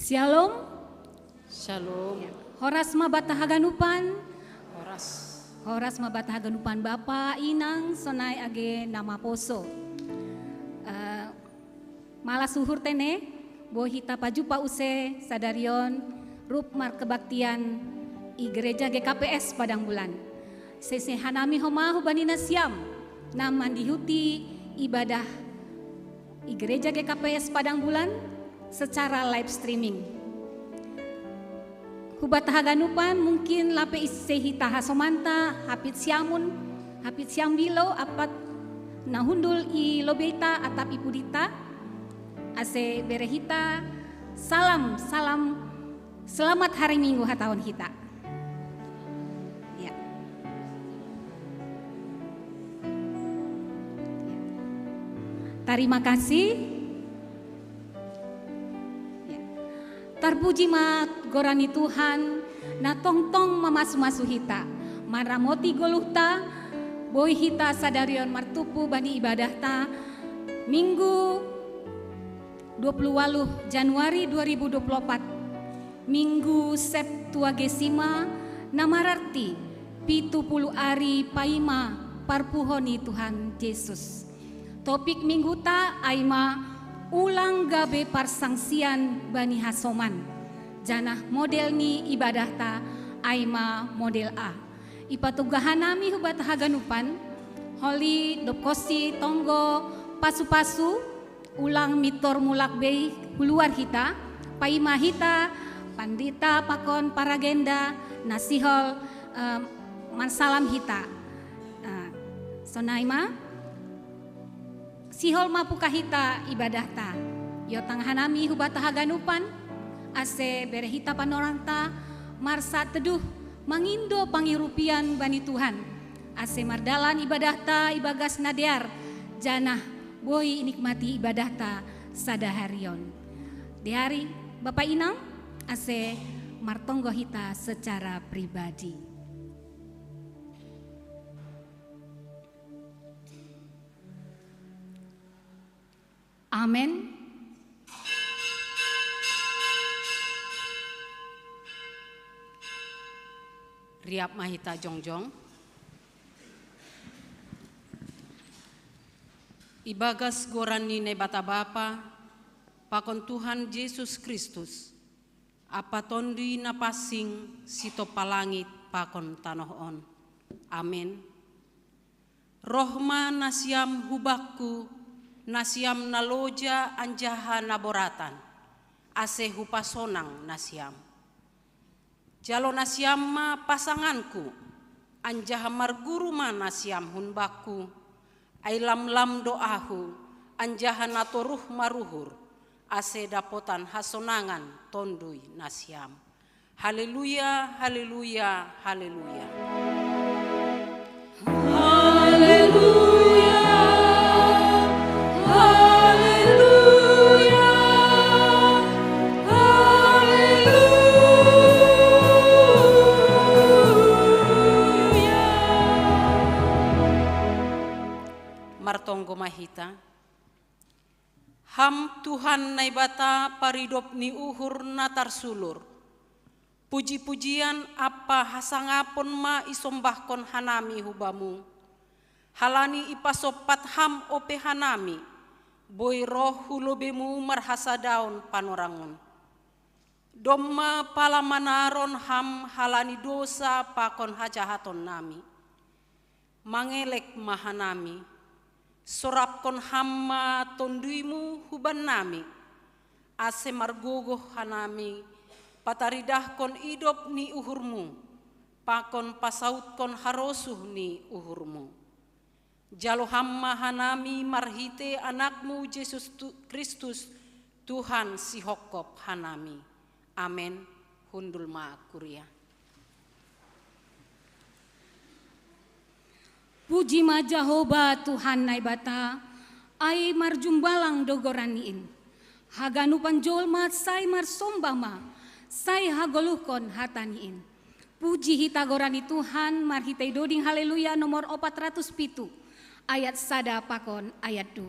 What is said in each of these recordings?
Shalom. Shalom. Horas mabatahaganupan. Horas. Horas mabatahaganupan Bapa Inang sonai age nama poso. Malas suhur tene bohita pajupa use sadarion rup mar kebaktian i gereja GKPS Padang Bulan. Sese hanami homa hubanina siam nam mandihuti ibadah i gereja GKPS Padang Bulan secara live streaming. Hubatahaganupan mungkin lape isehi tahasomanta hapit siamun, hapit siambilo apat nahundul i lobeta atap ipudita ase berehita salam selamat hari Minggu hatahun hita. Ya. Terima kasih. Terpuji mat gorani Tuhan na tong-tong mamasu-masu hita maramoti goluhta boy hita sadarion martupu bani ibadah ta Minggu 28 Januari 2024 Minggu Septuagesima namararti 70 ari paima parpuhoni Tuhan Yesus. Topik minggu ta aima ulang gabe parsangsian bani hasoman janah model ni ibadah ta aima model A ipatugahanami hubatahaganupan holi dopkosi tonggo pasu-pasu ulang mitor mulak bei huluar hita paima hita pandita pakon paragenda nasihol mansalam hita sonaima sihol mapu kahita ibadah ta yotang hanami hubatahaganupan ase berehita panoranta marsa teduh mangindo pangirupian bani Tuhan ase mardalan ibadah ta ibagas nadear janah boy nikmati ibadah ta sadaharion diari Bapak Inang ase martonggo hita secara pribadi. Amin. Riap mahita jongjong. Ibagas gorani ne bata bapa pakon Tuhan Yesus Kristus. Apa tondi na pasing sito palangit pakon tanohon. Amin. Rohma nasiam hubakku nasiam naloja anjaha naboratan ase hupasonang nasiam jalo nasiam ma pasanganku anjaha marguru ma nasiam hunbaku ai lam doahu anjaha natoruh maruhur ase dapotan hasonangan tondui nasiam. Haleluya, haleluya, haleluya. Haleluya. Martonggo mahita ham Tuhan naibata paridop ni uhur natar sulur puji-pujian apa hasangapon ma isombahkon hanami hubamu halani ipasopat ham ope hanami boy roh hulobemu marhasa daun panorangun domma palamanaron ham halani dosa pakon hajahaton nami mangelek mahanami sorapkon hamma tonduimu huban nami ase margogoh hanami pataridahkon idop ni uhurmu pakon pasautkon harosuh ni uhurmu jalo hamma hanami marhite anakmu Yesus Kristus Tuhan si hokop hanami amen hundul ma kuria. Puji ma Jehovah Tuhan naibata ai marjumbalang dogoraniin haganupan jolma sai marsombama sai hagoluhkon hataniin puji hita gorani Tuhan marhitai doding haleluya nomor 407 ayat sada pakon ayat 2.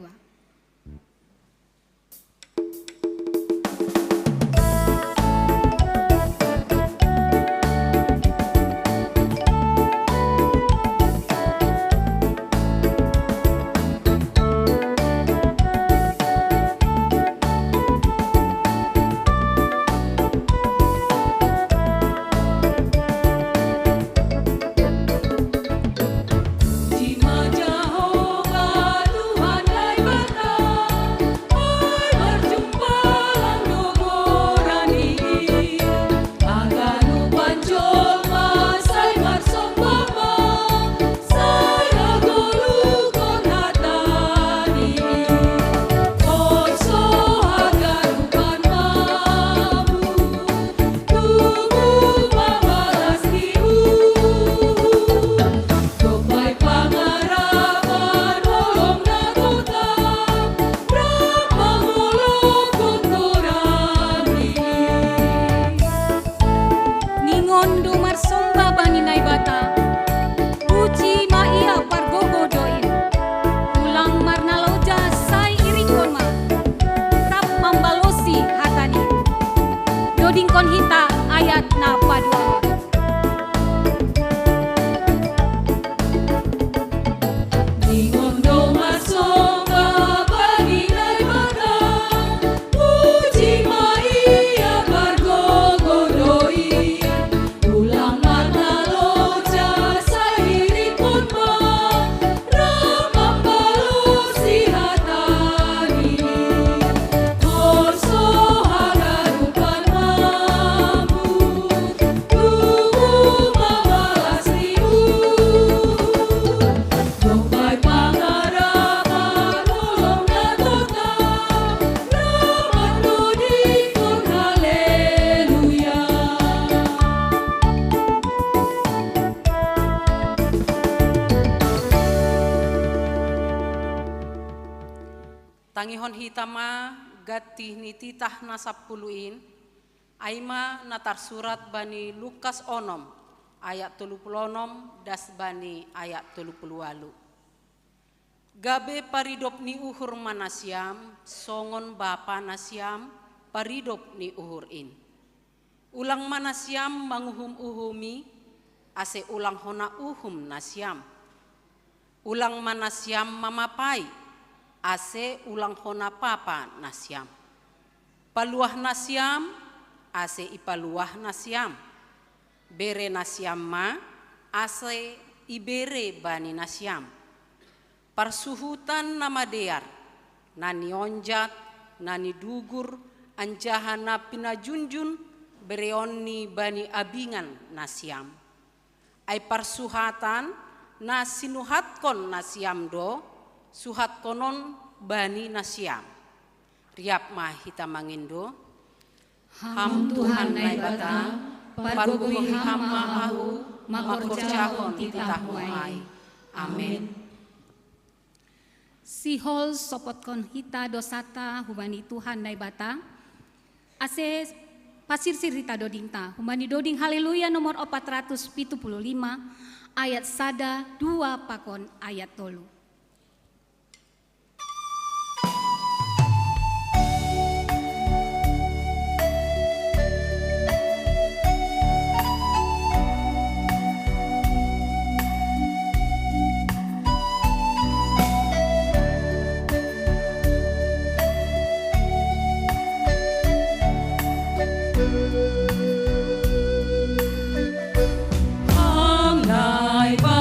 Singondo marsomba bani naibata Puji maia pargogo doin Ulang marnaloja sai irikon ma Tap mambalosi hatani Dodingkon hita ayat na paduahon Singondo marsomba bani naibata Puji maia pargogo doin Ulang marnaloja sairikon ma Ramambalosi hatani Torso hagarukan mambu Tuhu mabalas liu Dompay pangarapan ulong na tota Raman dodikon haleluya Tangihon hitama gati ni titah na sapuluin aima natar surat bani Lukas onom ayat 36 das bani ayat 38. Gabe paridop ni uhur manasiam songon bapa nasiam paridop ni uhurin. Ulang manasiam manguhum uhumi ase ulang hona uhum nasiam. Ulang manasiam mamapai ase ulang hona papa nasiam. Paluah nasiam ase ipaluah nasiam. Bere nasiam ma ase ibere bani nasiam. Parsuhutan nama dear nani onjat nani dugur anjahana pinajunjun bereonni bani abingan nasiam. Ai parsuhatan na sinuhatkon nasiam do suhat konon bani nasiam. Riap mah hita mangindo. Ham Tuhan naibata, pargogohi ham mahahu, makorjahon titah muai. Amin. Sihol sopotkon hita dosata humani Tuhan naibata ase pasir sirita dodingta humani doding haleluya nomor 475 ayat sada 2 pakon ayat 3. Ham naibataku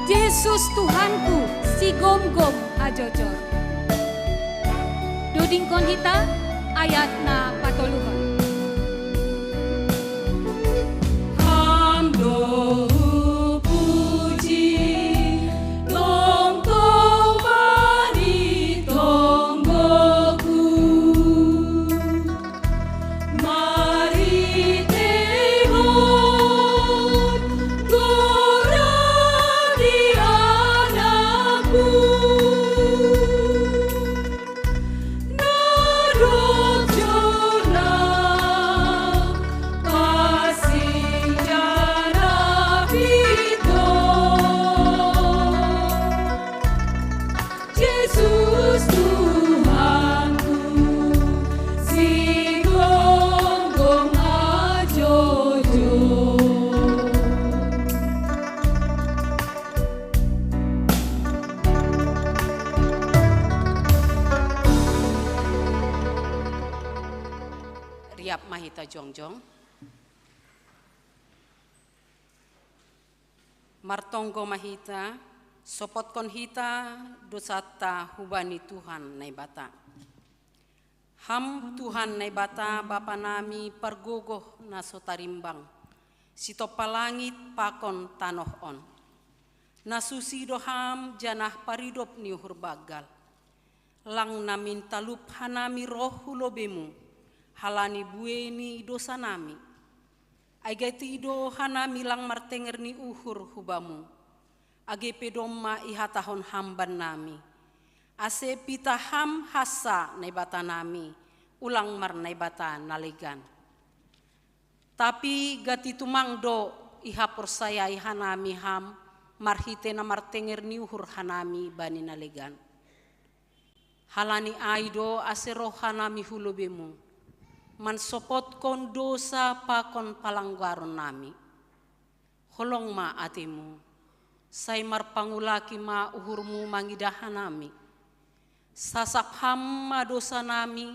Yesus Tuhanku si gom-gom ajojor. Dodingkon hita ayat na patoluhon. martonggo mahita, sopotkon hita dosata hubani Tuhan nai bata. Ham Tuhan nai bata Bapa nami pargogoh na sotarimbang, sito palangit pakon tanoh on. Nasusido ham janah paridop ni uhur bagal. Lang namin talup hanami roh hulobemu, halani bueni dosa nami. Aigai tido hanami lang martenger ni uhur hubamu. Age pedomma ihatahon hamban nami. Ase pita ham hasa naibata nami, ulang mar naibata nalegan. Tapi gati tumangdo ihapor saya hanami ham, marhite na martenger ni uhur hanami bani nalegan. Halani aido ase roh hanami hulobemu. Mansopot kon dosa pakon palanggaron nami. Holong ma atimu, say marpangulaki ma uhurmu mangidahan nami. Sasak hamma dosa nami,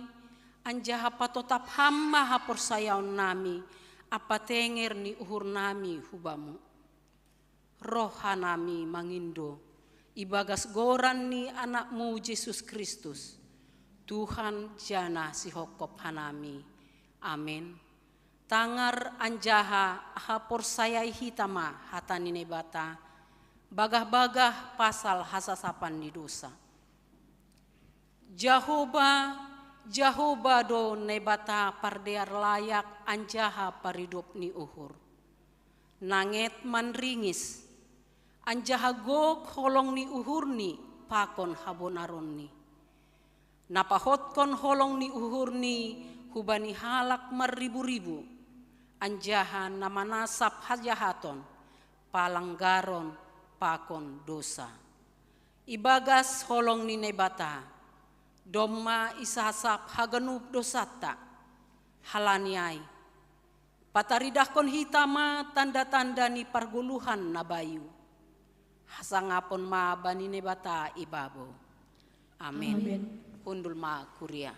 anjaha patotap hamma hapor sayaon nami, apa tenger ni uhur nami hubamu. Roh hanami mangindo, ibagas goran ni anakmu Yesus Kristus. Tuhan jana si hokop hanami. Amin. Tangar anjaha hapor sayai hitama hatani nebata. Bagah-bagah pasal hasasapan di dosa. Jahoba do nebata pardear layak anjaha paridop ni uhur. Nanget manringis. Anjaha gok holong ni uhur ni pakon habonaron ni. Napahotkon holong ni uhur ni hubani halak maribu-ribu, anjahan nama nasab hajahaton, palanggaron pakon dosa. Ibagas holong ni nebata, domma isasap haganup dosata, halaniai. Pataridahkon hitama tanda-tanda ni parguluhan na bayu. Hasangapon ma bani nebata ibabo. Amin. Amin. Hundul ma kuria.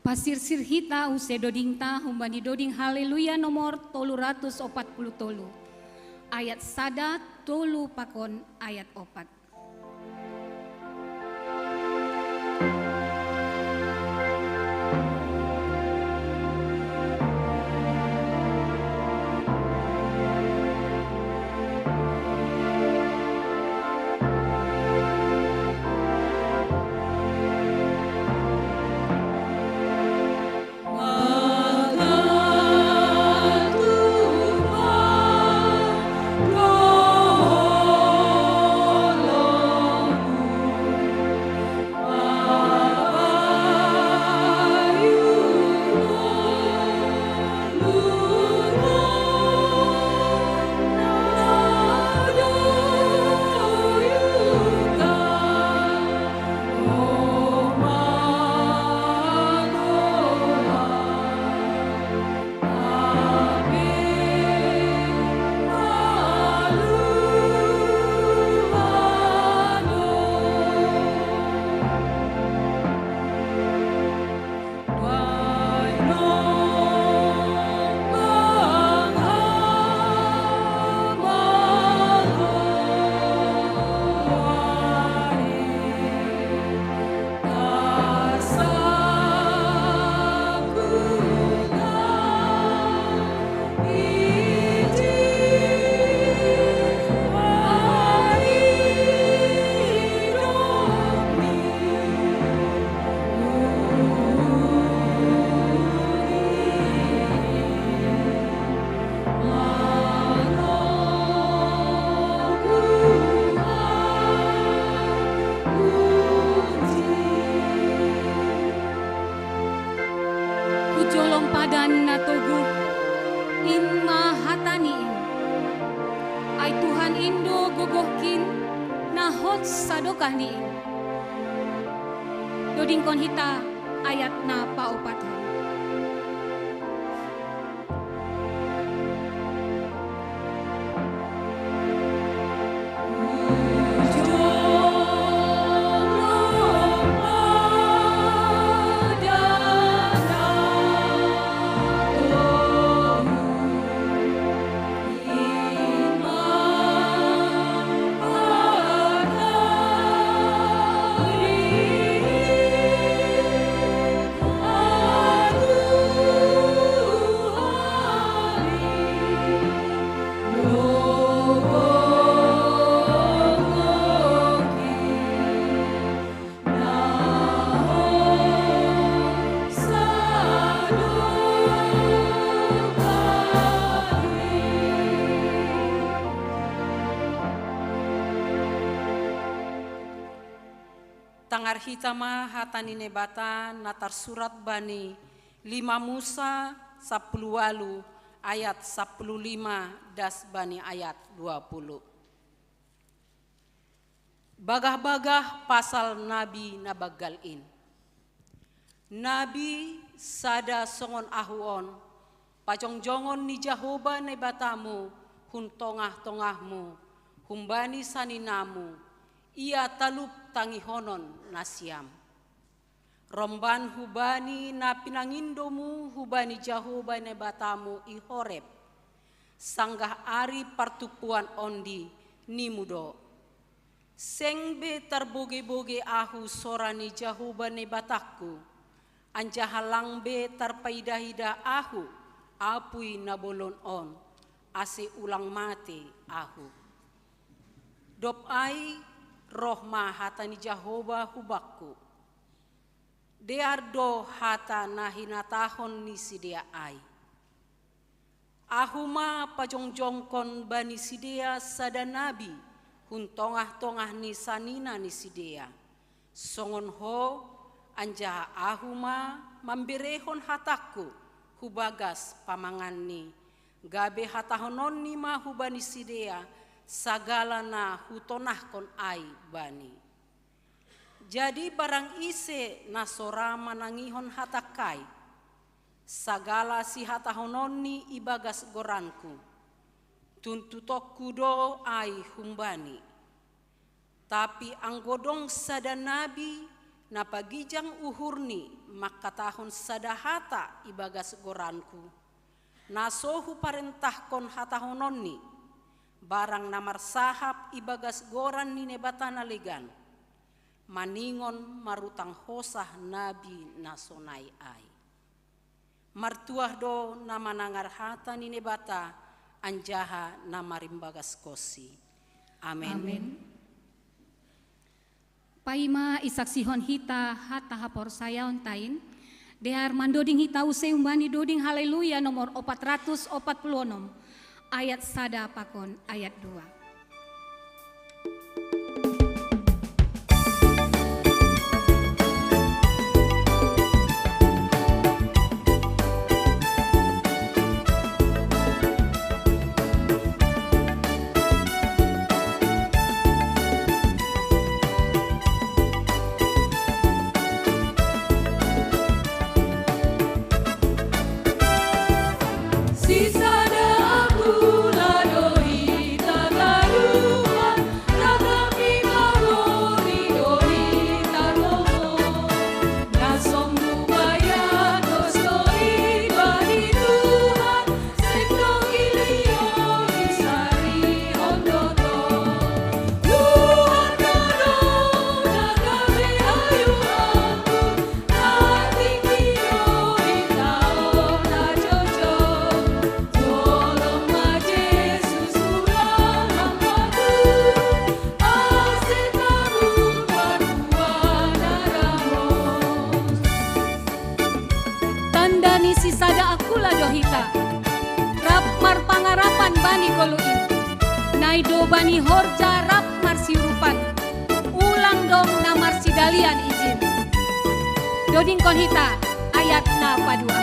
Pasir sirhita use dodingta humbani doding haleluya nomor 340 tolu. Ayat sada tolu pakon ayat 4. Jolong padan na tugu in mahatani in. Ay Tuhan Indo gugohkin na hot sadokah ni in. Dodingkon hita ayat na paupaton. hitama hatanine bata natar surat bani 5 Musa 10 walu ayat 15 das bani ayat 20. Bagah-bagah pasal Nabi nabagalin. Nabi sada songon ahuon, pajongjongon ni Jahoba ne batamu, hun tongah-tongahmu, humbani saninamu, ia talup tangihonon nasiam. Romban hubani na pinangindomu, hubani Jahoba ne batamu i Horeb, sanggah ari partupuan ondi ni mudo. Sengbe terboge-boge ahu sorani Jahoba ne bataku, anjahalang be terpaida-hida ahu, apui nabolon on, ase ulang mate ahu. Dop ai roh mahatani Jahoba hubakku, deardo hata nahinatahon ni sidea ai. Ahuma pajongjongkon bani sidea sada nabi, hun tongah-tongah ni sanina ni sidea. Songon ho anja ahuma mamberehon hataku hubagas pamangan ni. Gabe hatahonon ni ma hubani sidea sagala na hutonahkon ai bani. Jadi barang ise nasora manangihon hatakai, sagala si hatahonon ni ibagas goranku, tuntutok kudo ai humbani. Tapi anggodong sada nabi na pagijang uhurni makatahon sada hata ibagas goranku, nasohu parentahkon hatahonon ni, barang namar sahap ibagas goran ni nebatana legan, maningon marutang hosah nabi nasonai ai. Martuah do namanangar hata ni nebata, anjaha namarimbagas kosi. Amen. Amen. Paima isaksihon hita hata hapor sayaon tain, dehar mandoding hita use umbani doding haleluya nomor 446 ayat sada pakon ayat 2. Sisada aku ladoi tagaruan, ragami maroni doi talomo. Nasong bubaya dostoi bani Tuhan, sekdong iliyo isari ondoto. Tuhan kano nagabe ayu aku, natinggiyo itao na jojo. Tolong ma Yesus ulang hamaku, asetamu paduan aramos. Tanda ni sisada akula dohita, rap mar pangarapan bani koluin, naido bani horja rap mar siurupan, ulang dong namar sidalian izin. Doding kon hita ayat na padua.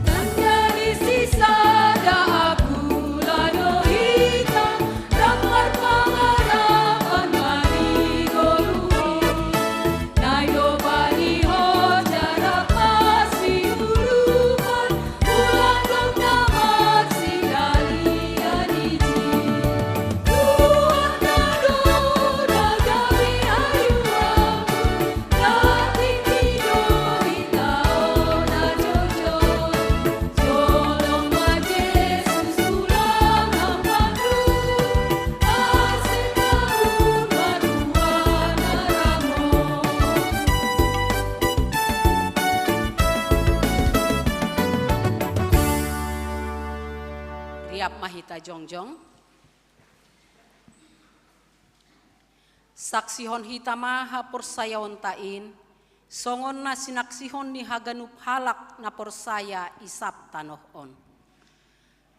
Tandani sisada aku ladohita, ramar pangarapan bani golui. Naido bani hoja rapas siurupan, ulang dong namar sidalian izin. Tuhan kado nagawi ayu aku, natinggiyo itao na jojo. Tolong ma Yesus ulang hamaku, asetamu paduan aramos. Riap mahita jongjong. Saksihon hita maha porsayaon tain, songon na sinaksihon ni haganup halak na porsaya isap tanoh on.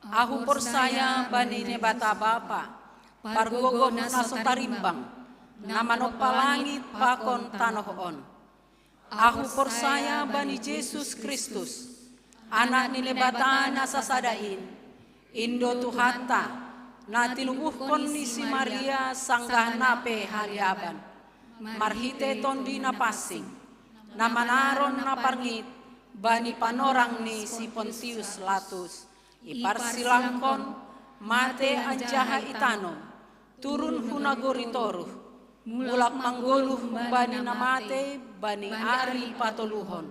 Ahu porsaya bani ne bata bapa, pargogo naso tarimbang, namano palangit pakon tanohon. Aku percaya bani Yesus Kristus, anak ni lebatana sasadain, Indo Tuhanta, na tinubuhkon ni si Maria sanggah nape haliaban, marhite tondi na pasing, na manaron na parngit, bani panorang ni si Pontius Latus, iparsilangkon, mate anjaha itano, turun hunagoritoruh, mulak manggoluh bani namate, bani ari patoluhon.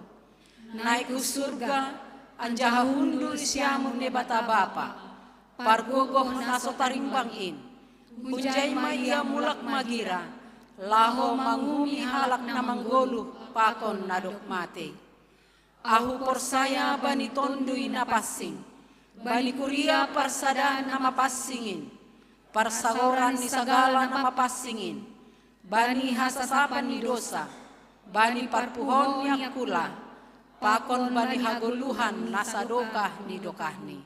Naik ke surga, anjaha hundul siamun ne bata bapa, pargogoh naso tarimbangin, hunjai maya mulak magira, laho mangumi halak na manggoluh pakon nadok mate. Ahu persaya bani tondui na passing, bani kuria parsada nama passingin, parsagoran ni sagala nama passingin, bani hasasapan ni dosa, bani parpuhon yakula, pakon bani hagoluhan nasadokah ni dokahni.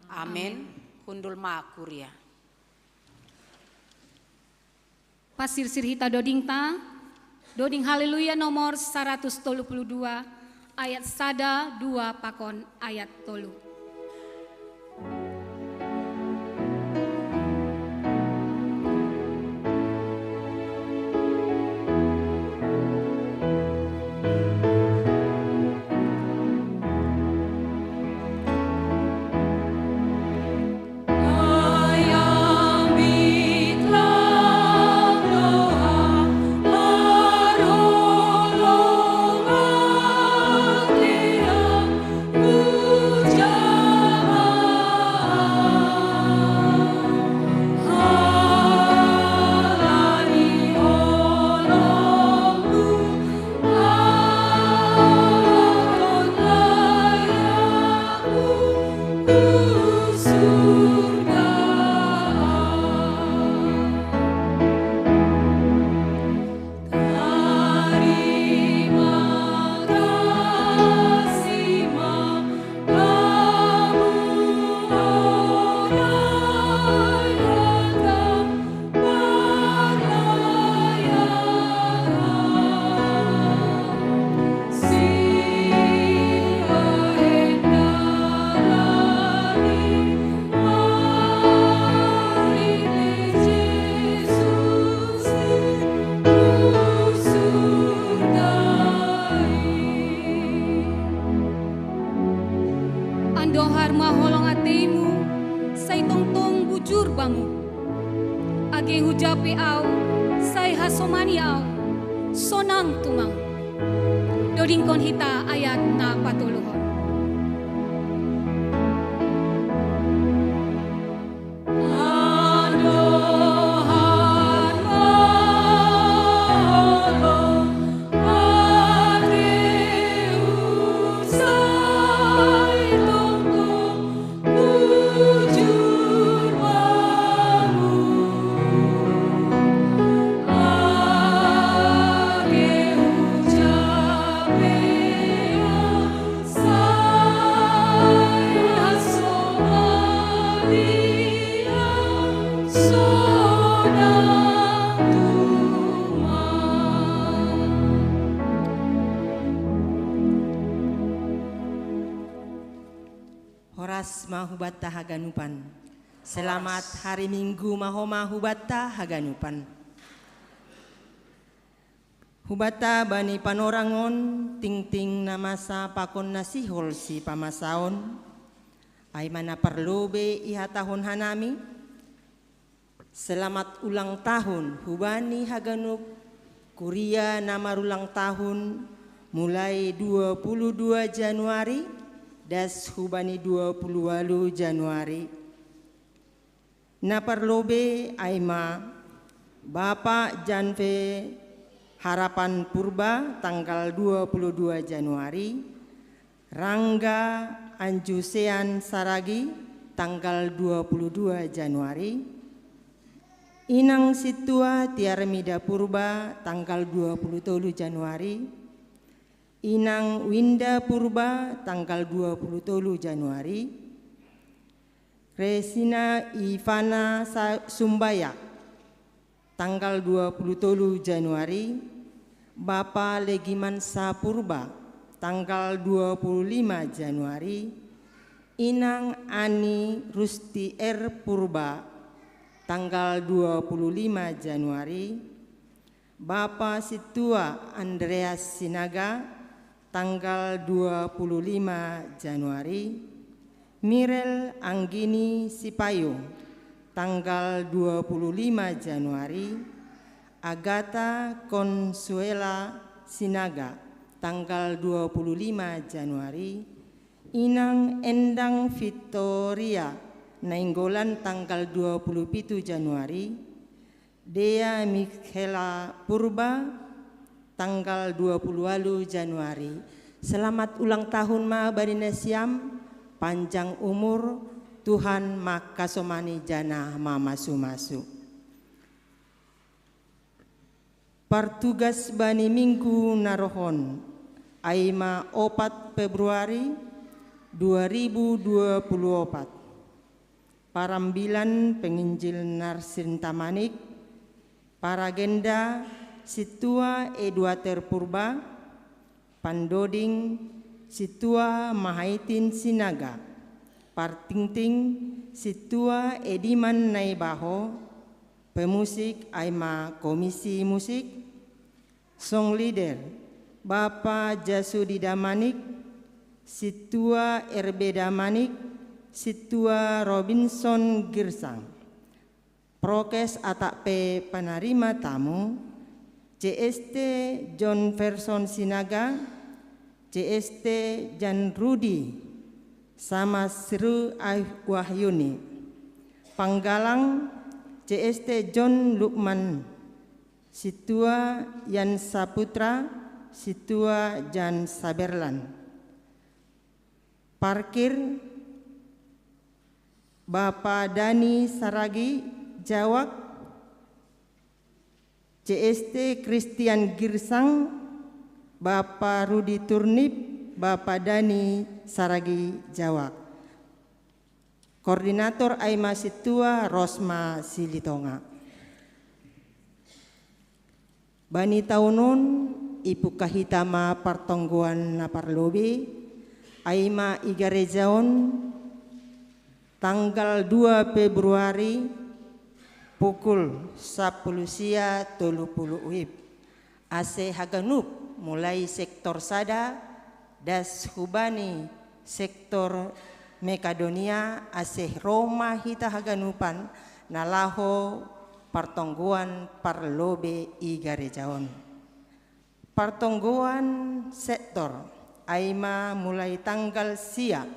Amin. Hundul ma kuria. Pasir sirhita dodingta, doding haleluya nomor 132, ayat sada 2 pakon ayat 3. Andohar maholong atemu, say tongtong bujur bamu. Age hujapi au, say hasomani au, sonang tumang. Dodingkon hita ayat na patuluhon. Horas mahubata haganupan. Selamat hari Minggu mahubata haganupan. Hubata bani panorangon ting-ting namasa pakon nasihol si pamasaon. Ay mana perlobe iha tahun hanami. Selamat ulang tahun hubani haganup kuria nama ulang tahun mulai 22 Januari das hubani 28 Januari. Na perlobe aima Bapak Janve Harapan Purba tanggal 22 Januari, Rangga Anjusean Saragi tanggal 22 Januari, Inang Situa Tiarmida Purba tanggal 27 Januari, Inang Winda Purba tanggal 27 Januari, Resina Ivana Sumbaya tanggal 27 Januari, Bapak Legiman Sapurba tanggal 25 Januari, Inang Ani Rusti R. Purba tanggal 25 Januari, Bapak Situa Andreas Sinaga tanggal 25 Januari, Mirel Anggini Sipayung tanggal 25 Januari, Agatha Consuela Sinaga tanggal 25 Januari, Inang Endang Victoria Nainggolan tanggal 27 Januari, Dea Mikhela Purba tanggal 20 Januari. Selamat ulang tahun ma Badina Siam, panjang umur, Tuhan makasomani jana mamasu-masu. Partugas bani minggu narohon, Aima 4 Februari 2024. Parambilan penginjil Narsin Tamanik, Paragenda Situa Eduater Purba, Pandoding Situa Mahaitin Sinaga, Partingting Situa Ediman Naibaho, pemusik Aima Komisi Musik, song leader Bapak Jasudi Damanik, Situa RB Damanik, Situa Robinson Girsang. Prokes atak pe penerima tamu, CST John Verson Sinaga, CST Jan Rudi, sama Sru Wahyuni. Panggalang CST John Lukman, Situa Yan Saputra, Situa Jan Saberlan. Parkir Bapak Dani Saragi Jawak, CST Christian Girsang, Bapak Rudi Turnip, Bapak Dani Saragi Jawak. Koordinator Aima Situa Rosma Silitonga. Bani Taunon Ibu Kahitama Partongguan Naparlobe, Aima Igarejaon tanggal 2 Februari pukul 10 sia 30 WIB. Ase Haganup mulai sektor Sada das Hubani sektor Mekadonia Ase Roma hita Haganupan nalaho Partongguan Parlobe Igarejaon. Partongguan sektor Aima mulai tanggal sia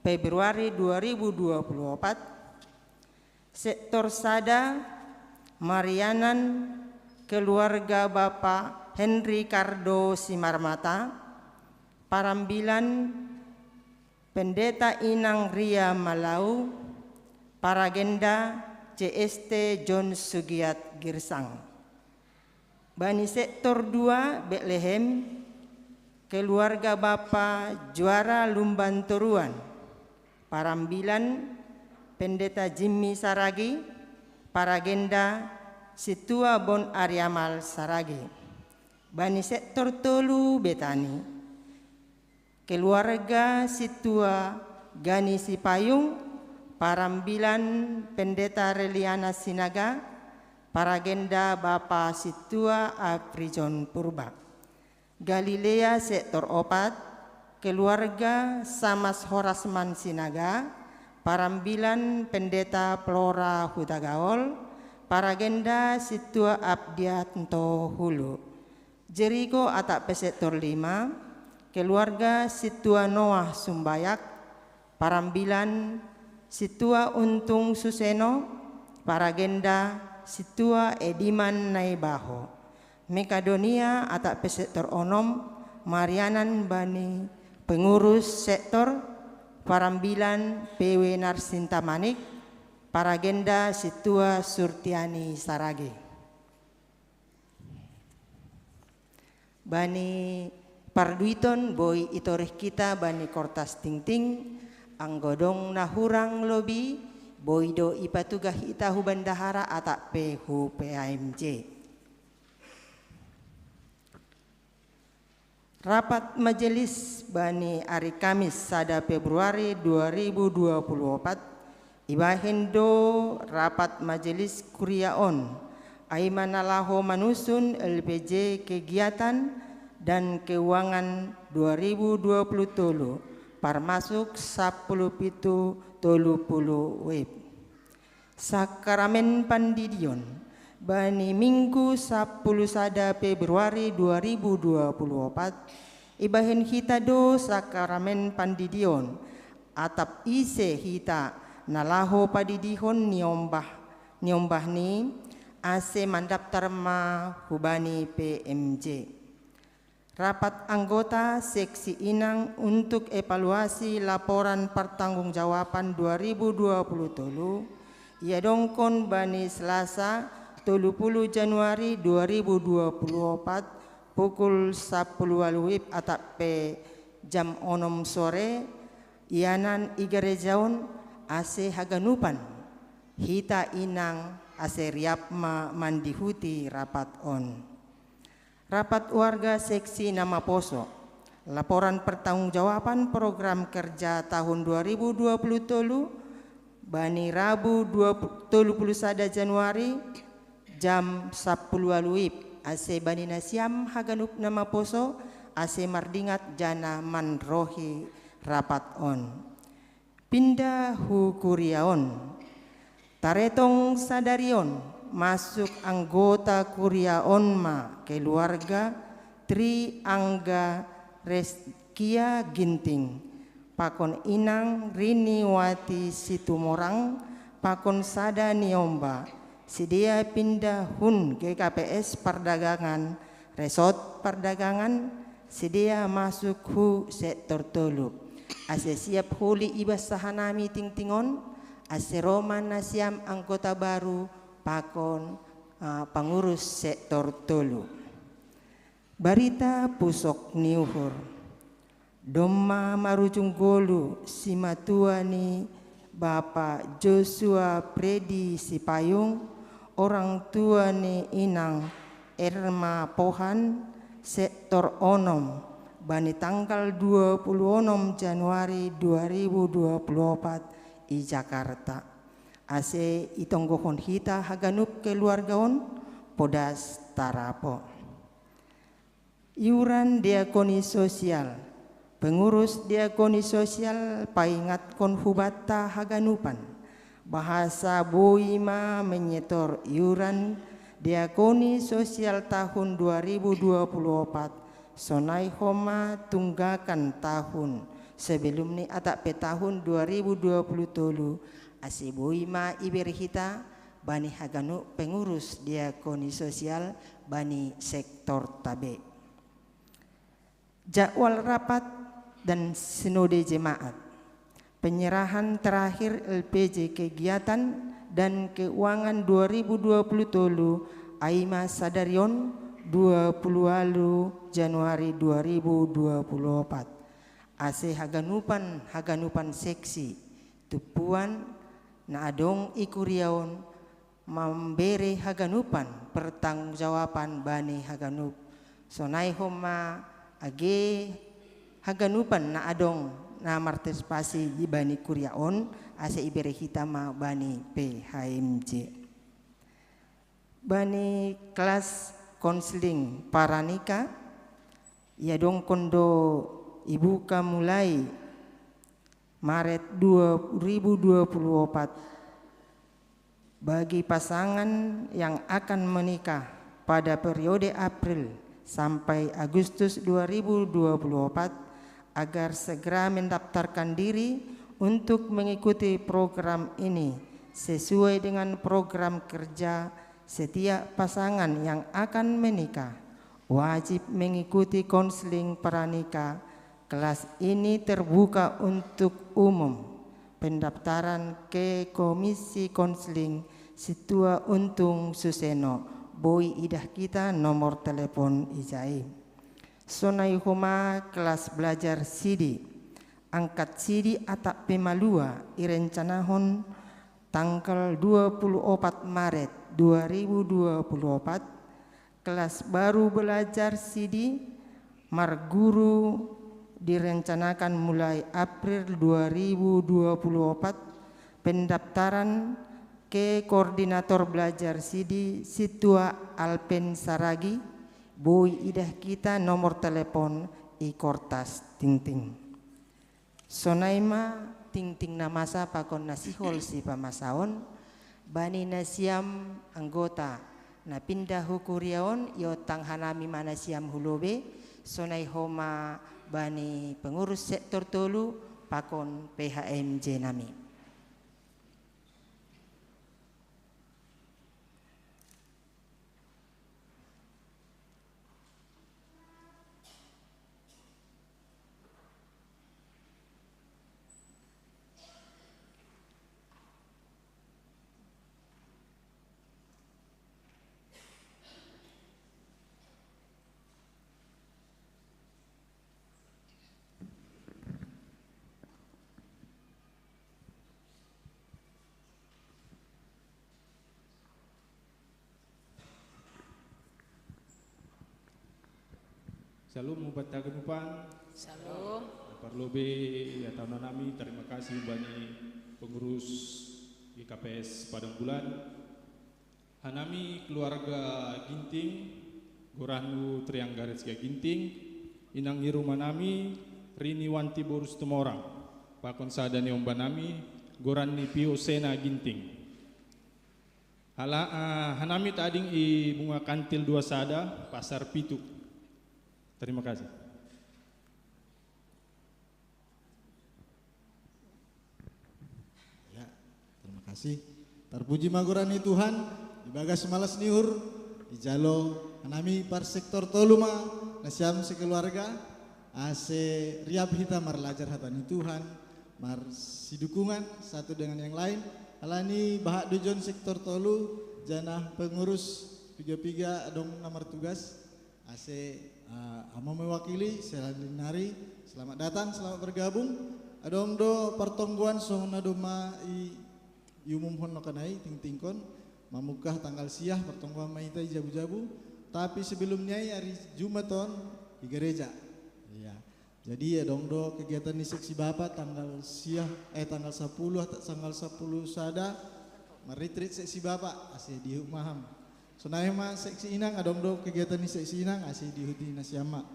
Februari 2024, sektor Sada Marianan keluarga Bapak Henry Cardo Simarmata, Parambilan Pendeta Inang Ria Malau, Paragenda CST John Sugiat Girsang. Bani sektor 2 Bethlehem keluarga Bapak Juara Lumban Toruan, Parambilan Pendeta Jimmy Saragi, Paragenda Situa Bon Ariamal Saragi. Bani sektor Tolu Betani keluarga Situa Gani Sipayung, Parambilan Pendeta Reliana Sinaga, Paragenda Bapak Situa Aprijon Purba. Galilea sektor 4 keluarga Samas Horasman Sinaga, Parambilan Pendeta Flora Hutagaol, Paragenda Situa Abdianto Hulu. Jericho atak sektor 5 keluarga Situa Noah Sumbayak, Parambilan Situa Untung Suseno, Paragenda Situa Ediman Naibaho. Mekadonia atak sektor onom Marianan Bani pengurus sektor, Parambilan PW Narsin Tamanik, Paragenda Situa Surtiani Sarage. Bani Parduiton boy itoreh kita bani kortas tingting anggodong nahurang lobi boido ipatugah ita hu bandahara atak pe hu PAMJ. Rapat majelis bani hari Kamis sada Februari 2024 ibahendo rapat majelis kuriaon aimanalaho manusun LPJ kegiatan dan keuangan 2020 parmasuk 10.30 web. Sakramen Pandidion bani Minggu 10 sada Februari 2024 ibahen hita do sakramen Pandidion atap ise hita nalaho padidihon niombah ni ase mandaptar ma hubani PMJ. Rapat anggota seksi Inang untuk evaluasi laporan pertanggungjawaban 2020 ia dongkon bani Selasa 30 Januari 2024 pukul 10 WIB atap pe jam 6 sore ianan igerejaon ase haganupan hita Inang ase riapma mandihuti rapat on. Rapat warga seksi Nama Poso. Laporan pertanggungjawaban program kerja tahun 2020 bani Rabu 31 Januari jam 10 WIB ase bani Nasiam Haganup Nama Poso ase mardingat jana manrohi rapat on. Pindah hu kuriaon. Taretong sadarion masuk anggota kuriaon ma keluarga Tri Angga Reskia Ginting pakon Inang Rini Wati Situmorang pakon Sada Niomba sedia pindah hun GKPS Perdagangan Resort Perdagangan sedia masuk hu sektor tolu ase siap huli ibas sahanami tingtingon ase Roman Nasiam anggota baru pakon pengurus sektor tolu. Barita pusok niuhur Doma marujung golu simatuani Bapak Joshua Predi Sipayung orang tua ni Inang Erma Pohan sektor onom bani tanggal 26 Januari 2024 di Jakarta. Ase itonggohon hita haganup keluargaon podas tarapo. Iuran diakoni sosial. Pengurus diakoni sosial paingat konhubata haganupan. Bahasa boima menyetor iuran diakoni sosial tahun 2024. Sonai homa tunggakan tahun sebelum ni atak pe tahun 2020 ase boima iberhita bani haganu pengurus diakoni sosial bani sektor tabe. Jadwal rapat dan sinode jemaat. Penyerahan terakhir LPJ kegiatan dan keuangan 2020 Aima Sadarion 20 Januari 2024. Ase haganupan seksi tupuan na adong ikuriaon memberi haganupan pertanggungjawaban bani haganup sonai homa age haganupan na adong na martespasi di bani kuriaon ase ibere hitama bani PHMJ bani kelas konseling paranika ya dong kondo ibuka mulai Maret 2024 bagi pasangan yang akan menikah pada periode April sampai Agustus 2024 agar segera mendaftarkan diri untuk mengikuti program ini sesuai dengan program kerja. Setiap pasangan yang akan menikah wajib mengikuti konseling pranikah. Kelas ini terbuka untuk umum. Pendaftaran ke Komisi Konseling Situa Untung Suseno. Boy idah kita nomor telepon Ijai. Sonai homa kelas belajar Sidi. Angkat Sidi atak pemalua irencanahon tanggal 24 Maret 2024 kelas baru belajar Sidi Marguru direncanakan mulai April 2024. Pendaftaran ke koordinator belajar Sidi Situa Alpen Saragi, Boy idah kita nomor telepon i kortas ting-ting. Sonaima ting-ting namasa pakon nasihol si pamasaon, bani nasiam anggota na pindah hukuriaon yo tang hanami manasiam hulobe, sonai homa bani pengurus sektor tolu pakon PHMJ nami. Shalom ubat taganupan. Shalom. Parlobe ya tahun nami terima kasih bani pengurus GKPS Padang Bulan. Hanami keluarga Ginting, Goranu Trianggares Ginting, inang iruma nami Rini Wanti Borus Tumorang, pakon sadani omba nami Gorani Pio Sena Ginting. Hanami tading i bunga kantil dua sada pasar Pituk. Terima kasih. Ya, terima kasih. Terpuji magurani Tuhan, ibagas malas niur, ijalo anami par sektor toluma, nasiam sekeluarga, ase riab hita marlajar hatani Tuhan, mar si dukungan satu dengan yang lain. Alani bahak dujon sektor tolu, janah pengurus piga-piga adong nomor tugas, ase amo mewakili sehalinari, selamat datang, selamat bergabung. Adong do pertongguan sona doma umum hon nokanai ting-tingkon mamukah tanggal siah pertongguan maita jabu-jabu. Tapi sebelumnya hari Jumaton di gereja. Ya. Jadi adong do kegiatan di seksi Bapak tanggal siah tanggal 10 tanggal 10 sada meretreat seksi Bapak asih di Maham. Sonaima seksi inang adong do kegiatan di seksi inang asih dihuti nasiama.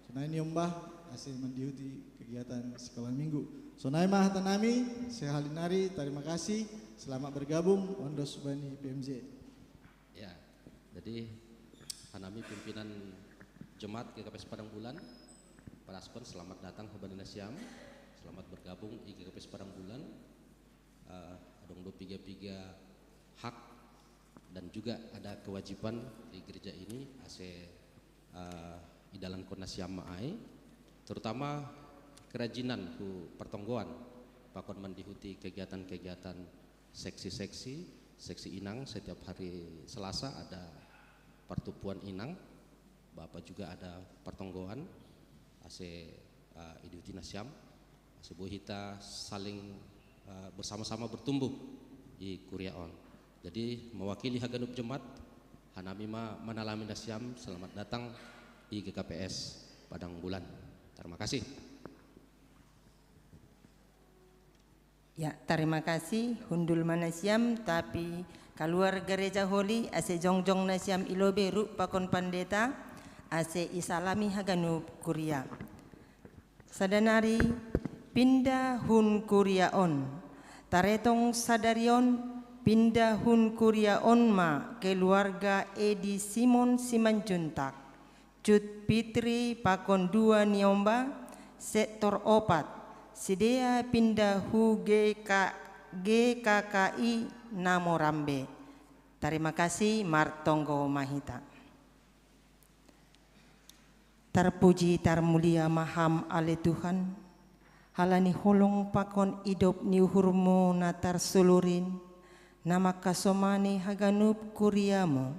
Sonaini ombah asih mendihuti kegiatan sekolah minggu. Sonaima hatanami sehalinari terima kasih selamat bergabung Ondos Bani PMJ. Ya, jadi hanami pimpinan Jemaat GKPS Padang Bulan, Paraskon selamat datang ke Bani Nasiam, selamat bergabung di GKPS Padang Bulan. Adong do piga-piga hak dan juga ada kewajiban di gereja ini ase idalan konasiam maai, terutama kerajinan ku pertonggoan pakon mendihuti kegiatan-kegiatan seksi inang setiap hari Selasa ada pertupuan inang, Bapak juga ada pertonggoan ase idihuti nasiam, ase bohita saling bersama-sama bertumbuh di Kuriaon. Jadi mewakili Haganup Jemaat, hanami manalami nasiam selamat datang di GKPS Padang Bulan. Terima kasih. Ya, terima kasih hundul manasiam tapi keluar gereja holi ase jongjong nasiam ilobe ru pakon pandeta ase isalami Haganup Kuria. Sadanari pindah hun Kuria on. Taretong sadarion pindah hun Kuria onma keluarga Edi Simon Simanjuntak, Cut Pitri pakon 2 niomba, sektor opat, sidea pindah hu GKKI Namorambe. Terima kasih Martonggo Mahita. Terpuji termulia maham ale Tuhan, halani holong pakon idop niuhurmu natar sulurin, nama kasomani Haganup Kuriamu,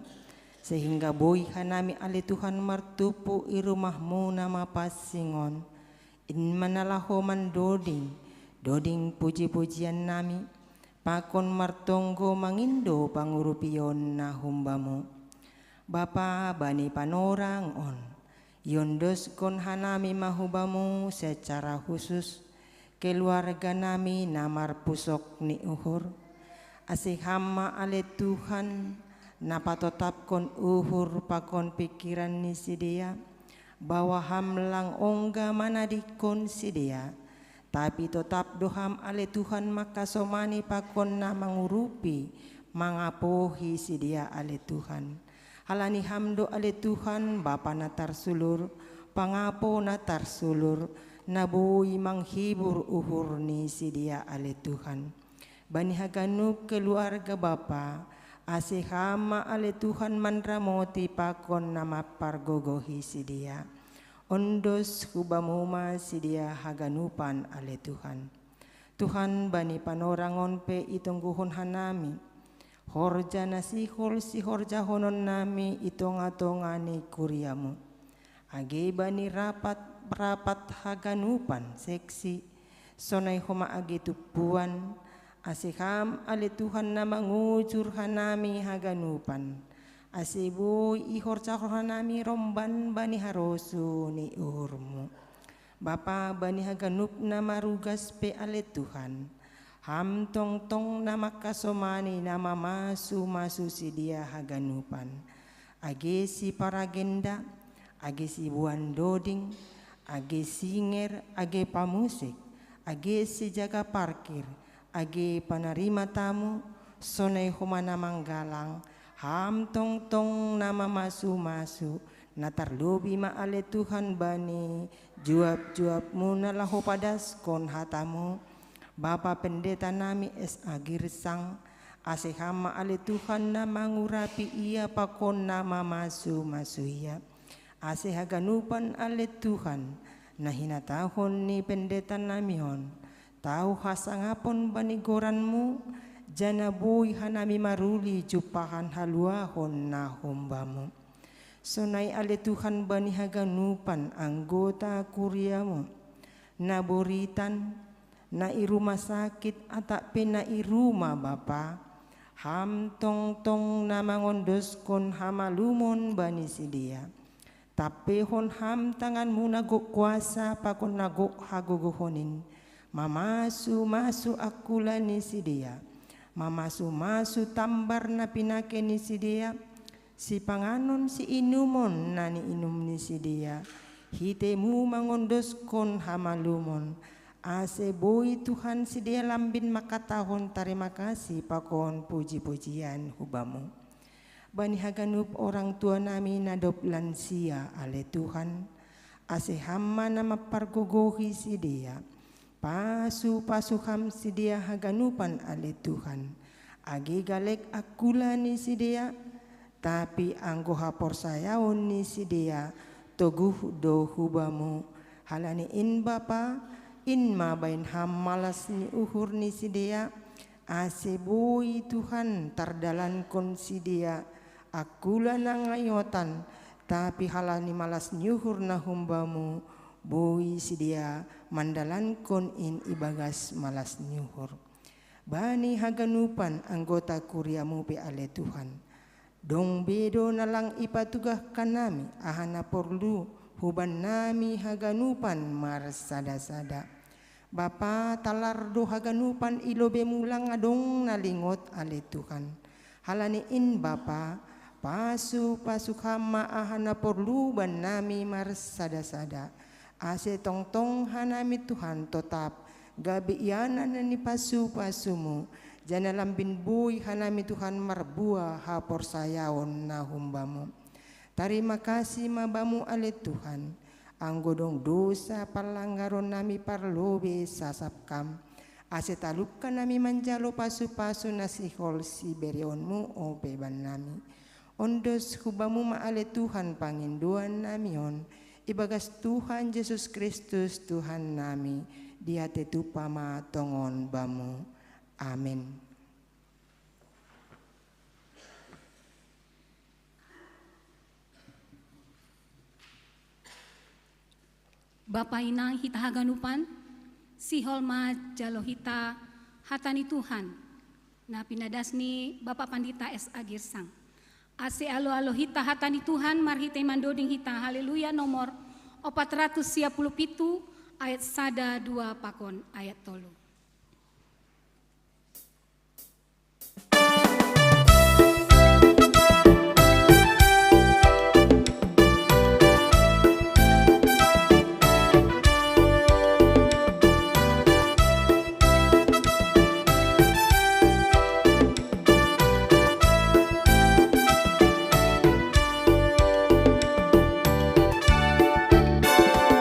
sehingga boy hanami ale Tuhan martupu irumahmu nama pasingon, in manalahoman doding puji-pujian nami, pakon martonggo mangindo pangurupiyon na humbamu. Bapa bani panorang on, yondos kon hanami mahubamu secara khusus, keluarga nami namar pusok ni uhur, asih hama ale Tuhan, napatotap kon uhur pakon pikiran ni sidia, bahwa hamlang ongga manadikon sidia, tapi tetap doham ale Tuhan maka somani pakon na mangurupi, mangapohi sidia ale Tuhan. Halani hamdo ale Tuhan Bapa natar sulur, pangapo natar sulur, nabui manghibur uhur ni sidia ale Tuhan. Bani haganup keluarga Bapa, ase hama ale Tuhan mandramoti pakon nama pargogohi sidia. Ondos hubamuma sidia haganupan ale Tuhan. Tuhan bani panorangon pe itungguhon hanami. Horja nasihol si horja honon nami itonga-tongani kuriamu. Age bani rapat haganupan seksi. Sonay homa age tupuan. Asiham ale Tuhan na mangujur hanami haganupan. Asibu ihorja hanami romban bani harosu ni urmu. Bapa bani haganup na marugas pe ale Tuhan. Ham tong tong nama kasomani nama masu si dia haganupan. Age si paragenda, age si buan doding, age singer, age pamusik, age si jaga parkir, age panarima tamu, sonay humana manggalang. Ham tong tong nama masu natarlobi maale Tuhan bani, juap muna laho padas kon hatamu. Bapa pendeta nami Girsang, asehama ale Tuhan na mangurapi ia pakon nama masu ia. Asehaganupan ale Tuhan, na hinatahon ni pendeta namihon. Tahu hasangapon banigoranmu, janabuy hanami maruli jupahan haluahon na humbamu. Sonay ale Tuhan banihaganupan anggota kuriamu, naboritan, na irumah sakit atak pena iruma Bapa, ham tong tong na mangondos kon hamalumon bani sidia, tapi hon ham tanganmu nagok kuasa pakon nagok haguguhonin, mamasu akula ni sidia, mamasu tambar na pinake ni sidia, si panganon si inumon na ni inum ni sidia, hitemu mangondos kon hamalumon. Ase boy Tuhan sidia lambin makatahon terima kasih pakon puji-pujian hubamu. Bani haganup orang tua nami nadop lansia ale Tuhan. Ase hamma nama pargogohi sidia. Pasu ham sidia haganupan ale Tuhan. Agi galek akulani sidia. Tapi anggo hapor sayaon ni sidia. Toguh do hubamu. Halani in Bapa. In mabain ham malas ni uhur ni sidia, asebui Tuhan tardalan kon sidia, akula na ngayotan, tapi halani malas ni uhur na humbamu, bui sidia mandalan kon in ibagas malas ni uhur. Bani haganupan anggota kuriamu pe ale Tuhan, dong bedo nalang ipatugah kanami, ahana porlu, huban nami haganupan marsada-sada. Bapa talardo haganupan ilobe mulang adong nalingot ale Tuhan. Halani in Bapa pasu hama ahana porluban nami marsada-sada. Ase tong hanami Tuhan tetap gabi iana ni pasumu. Jana lambin bui hanami Tuhan marbua hapor sayaon na humbamu. Terima kasih mabamu ale Tuhan, anggodong dosa palanggaron nami parlobe sasapkam, asetalupkan nami manjalo pasu nasihol si berionmu o beban nami. Ondos hubamu maale Tuhan panginduan namion, ibagas Tuhan Yesus Kristus Tuhan nami, dia tetupama tongon bamu. Amin. Bapa inang hita haganupan, sihol ma jalo hita hatani Tuhan, na pinadasni Bapak Pandita S.A. Girsang. Ase alo-alo hita hatani Tuhan marhite mandoding hita haleluya nomor 417 ayat 1 2 pakon ayat 3.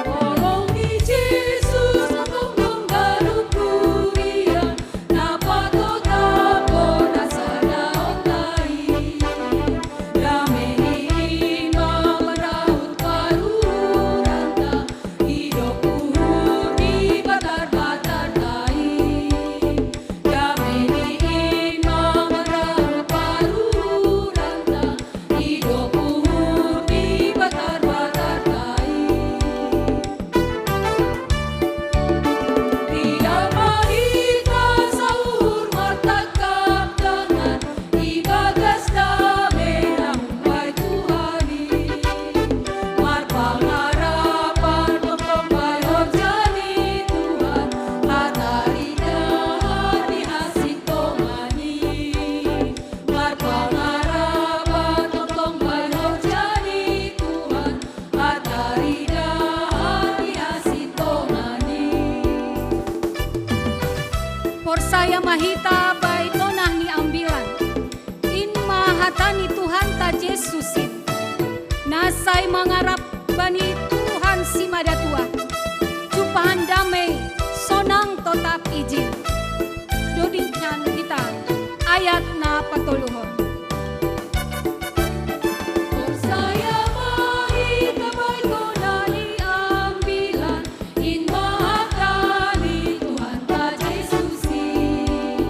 Tolong di Yesus untuk menggarukku ia dapat tetap bonasana otai damai iman meraut karuranta hidupku di batar-batar tai damai iman meraut karuranta hidupku di batar-batar tai. Tidak mahita sahur martakap dengan ibagas damai nampai Tuhani mar pangarapan pempai hojani Tuhan hatarida hati asik tongani mar pangarapan pempai hojani Tuhan hatarida hati asik tongani. Por saya mahita baik nonah ni ambilan. In mahatani Tuhan ta Jesusin. Nasay mangarap bani Tuhan si madatua. Jupahan damai sonang totap izin. Doding nyan kita ayat na patuluhon. Por saya mahita baik nonani ambilan in mahatani Tuhan ta Jesusin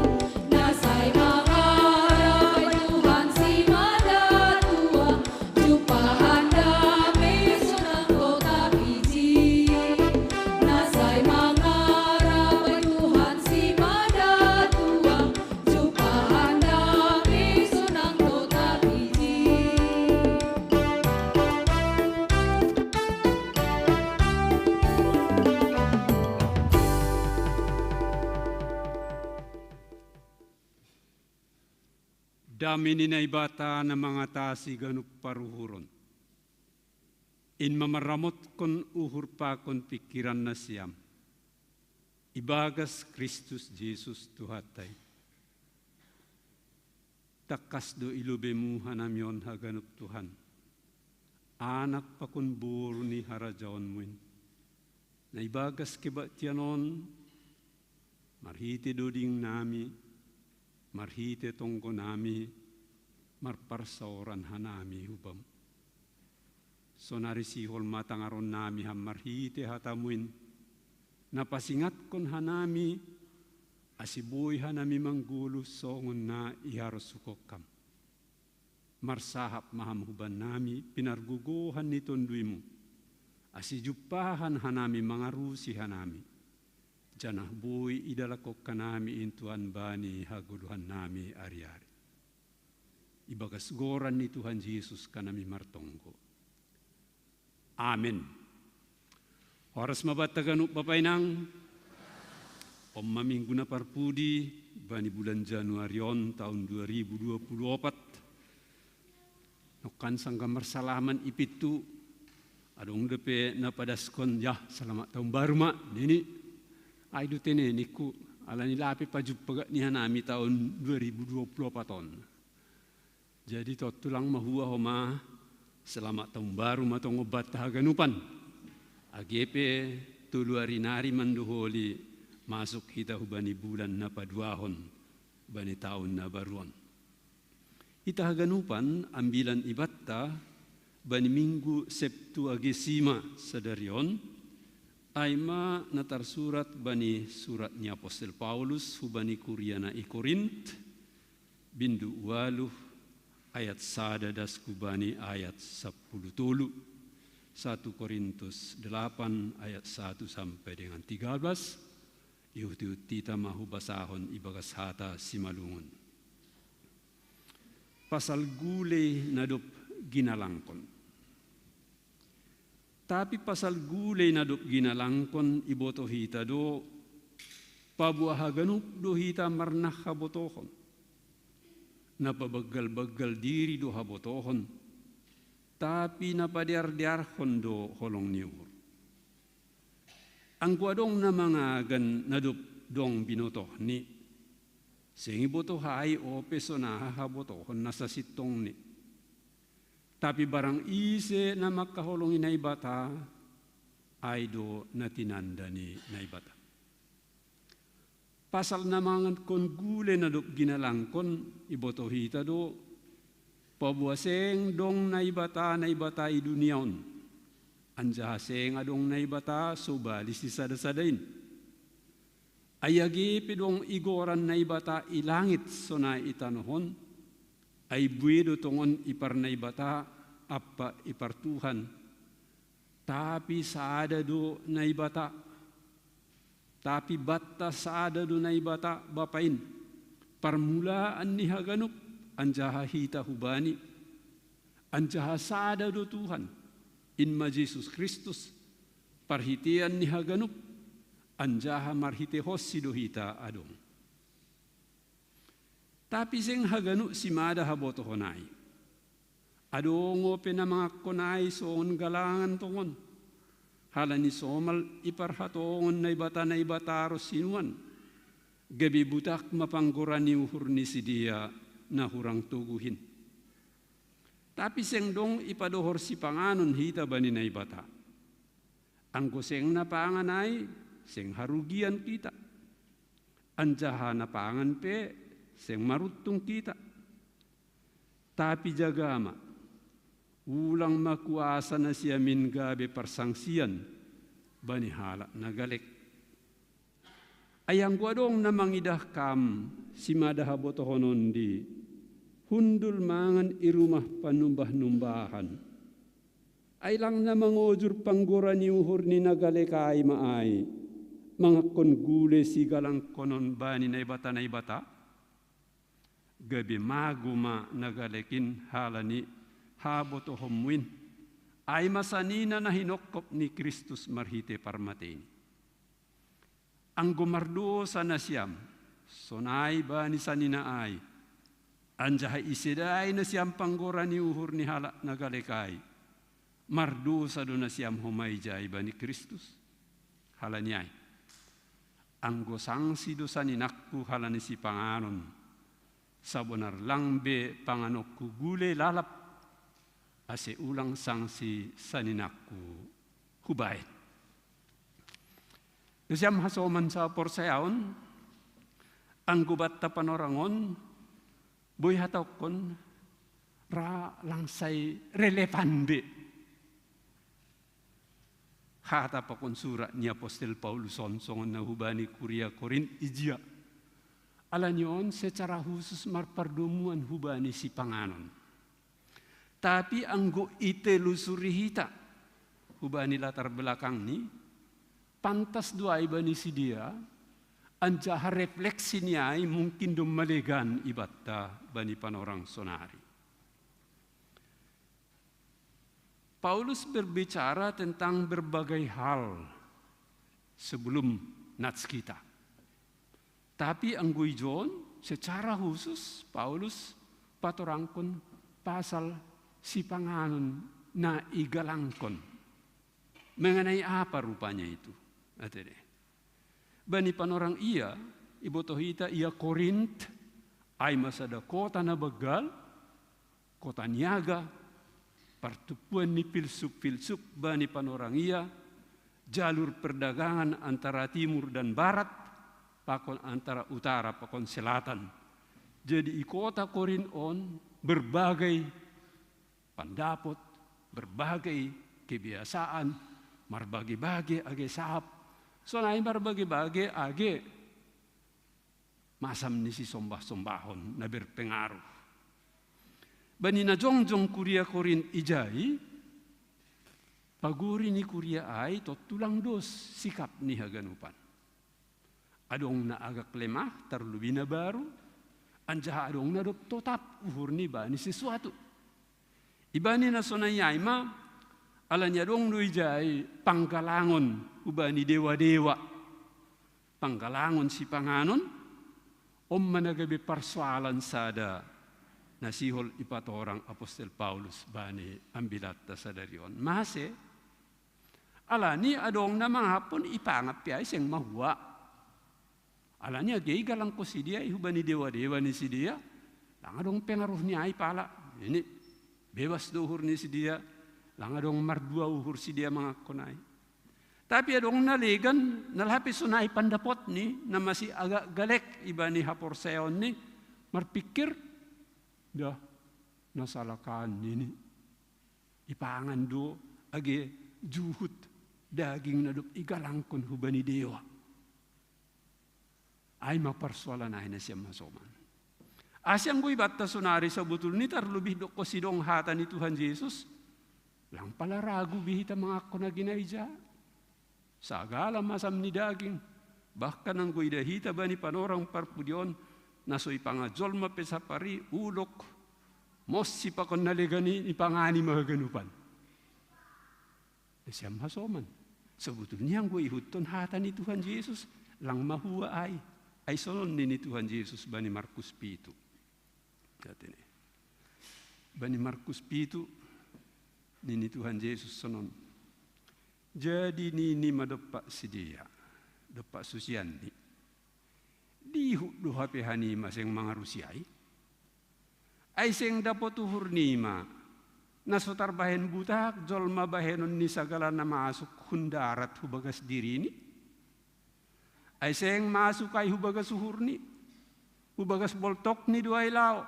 nasay mangarap ay Tuhan si madatua jupahan damai sonang kota biji nasay mangarap ay Tuhan si madatua jupahan damai sonang kota biji. Dami ni naibata na mga tasi ganup paruhuron. In mamaramot kon uhur pa kon pikiran na siyam. Ibagas Kristus Jesus tuhatay. Takas do ilube mo hanamyon haganup Tuhan. Anak pa kon buro ni harajaon moin. Naibagas kiba tiyanon. Marhiti do ding nami. Marhite tongko nami, marparsaoran hanami hubam. So narisihol matangaron nami ham marhite hatamuin, napasingat kon hanami, asiboy hanami manggulo songon na iharusukokam. Marsahap maham huban nami, pinarguguhan ni tonduymu, asijupahan hanami mangarusi hanami. Janah boy idalakok kanami intuan bani haguluhan nami ari-ari. Ibagas goran ni Tuhan Yesus kanami martonggo. Amen. Oras mabatagan papainang pemaminggu na parpudi bani bulan Januarion tahun 2024. Nokan sangka marsalaman ipitu adong depe na padaskon ya selamat tahun baru mak nini. Aidu tene niku alani lapi pajupagak ni hanami tahun 2024 ton. Jadi to tulang mahua homa selamat tahun baru matong obat haganupan. AGP tulu arinari manduholi masuk kita hubani bulan na paduahon bani tahun na baruan. Ita haganupan ambilan ibatta bani minggu Sabtu agesima sadarion. Aima natar surat bani suratnya Apostel Paulus hubani Kuriana i Korint bindu waluh ayat sada das kubani ayat 10 tulu 1 Korintus 8 ayat 1 sampai dengan 13 iuti tita mahu basahon ibagas hata simalungun. pasal gulay nadop ginalangkon. Tapi pasal gulay nadop ginalangkon iboto hita do pabuahaganuk do hita marnah habotohon. Napabagal-bagal diri do habotohon. Tapi napadiar-diarhon do holong niur. Ang kuadong na mga nadop dong binotoh ni. Sing iboto hay o peso na habotohon nasa sitong ni. Tapi barang ise na makaholong inaibata ay do natinanda ni naibata. Pasal namangan kon gule na do ginalangkon iboto hita do pabuaseng dong naibata i duniaon. Anjahaseng adong naibata subali si sadasadain. Ayagi pidong igoran naibata ilangit so na itanohon. Ay buwedo tongon ipar naibata apa ipar Tuhan. Tapi saada do naibata. Tapi batta saada do naibata bapain. Permulaan ni haganup anjaha hita hubani. Anjaha saada do Tuhan. Inma Yesus Kristus. Parhitian ni haganup anjaha marhite hossi do hita adong. Tapi sing haganu si mada haboto honai. Adong ope na mga konay soon galangan tongon. Halani somal iparhatongon na ibata ros sinuan. Gabi butak mapanggurani uhur ni si dia na hurang tuguhin. Tapi sing dong ipadohor si panganon hita bani na ibata. Ang kuseng na panganay, sing harugian kita. Anjaha na pangan pe, sing marutong kita. Tapi jagama, ulang makuasa na siya min gabi parsangsian, banihala nagalek. Ayang guadong na mangidah kam, si madahabotohonon di, hundul mangan irumah panumbah-numbahan. Ay lang na mangojur panggura ni uhur ni nagalekay maay, mga kongule sigalang konon bani na ibata, gabi maguma nagalekin halani haboto homuin ay masanina na hinokop ni Kristus marhite parmatein. Ang gumardo sa nasyam, sonay ba ni sanina ay, anjahay isiday na siyam panggora ni uhur ni hala nagalekay, mardo sa do na siyam humayjay ba ni Kristus, halanyay. Ang gosang si do sa ninakku halani si panganon, sa benar lang be panganok gule lalap ase ulang sangsi saninaku hubay. Nasyam hasoman sa porsayaon ang gubat ta panorangon boy hatokon ra langsay relevan be. Hata pa kon surat ni Apostol Paulus songon na hubani Kuria Korin ijia. Alam yon secara khusus marpardumuan hubani si panganon. Tapi anggo ite lusuri hita hubani latar belakang ni pantas dua ibani si dia anjaha refleksi niai mungkin dum malegan ibatta bani panorang sonari. Paulus berbicara tentang berbagai hal sebelum nats kita. Tapi anggoy John, secara khusus Paulus patorangkon pasal si panganon na igalangkon. Mengenai apa rupanya itu? Bani panorang iya, ibotohita iya Korint, ay masada kota na bagal, kota niaga, pertupuan ni filsuf bani panorang iya, jalur perdagangan antara timur dan barat, pakon antara utara, pakon selatan. Jadi di kota Korin on berbagai pandapot, berbagai kebiasaan, marbagi-bagi age sahab. Soalnya marbagi-bagi age masam ni si sombah-sombahon na berpengaruh. Bani na jongjong Kuria Korin ijai, paguri ni Kuria ay to tulang dos sikap ni haganupan. Adong na agak lemah terlebih na baru, Anja adong na tetap uhur ni ba ni sesuatu. Ibani na sonayay ma, alanya dong nuijay panggalangon ubani dewa-dewa. Panggalangon si panganon, managabi persoalan sada nasihol ipatorang Apostol Paulus bani ambilat sadarion. Mase, alani adong na mga hapon ipangap piyay siyang mahuwa. Alanya gay galang ko si dia, ihubani dewa-dewa ni si dia, lang adong pengaruh niya ay pala. Ini, bebas duhur ni si dia, lang adong mardua uhur si dia mga kunay. Tapi adong naligan, nalapis sunay pandapot ni, na masih agak galek, iba ni haporseon ni, marpikir, dah, nasalakaan ini. Ipangan do, agi juhut, daging na do, igalangkon hubani dewa. Ay mapersoalan ay na siya masoman. Asyang ko'y batta sunari sa butul ni tarlubih dok ko sidong hata ni Tuhan Yesus. Lang pala ragu bihita mga ko na ginayja. Sagala masam ni daging. Bahkan ang ko'y dahita ba ni panorang parpudyon naso'y pangajol mapesapari ulok. Mos si pakon naligani ipangani mga ganupan. Na siya masoman. Sa butul niyang ko'y huton hata ni Tuhan Yesus. Lang mahuwa ay sonon ni Tuhan Yesus bani Markus 7. Bani Markus 7 ni Tuhan Yesus sonon. Jadi ni madepak si dia, depak susian ni. Dihuk do hape hanima sing mangarusiai. Ay sing dapat tuhur nima. Nasutar bahen butak jolma bahenon ni sagala na masuk hundarat hubagas diri ni. Ay seng masuk ay hubagas suhur ni, hubagas boltok ni duay lao,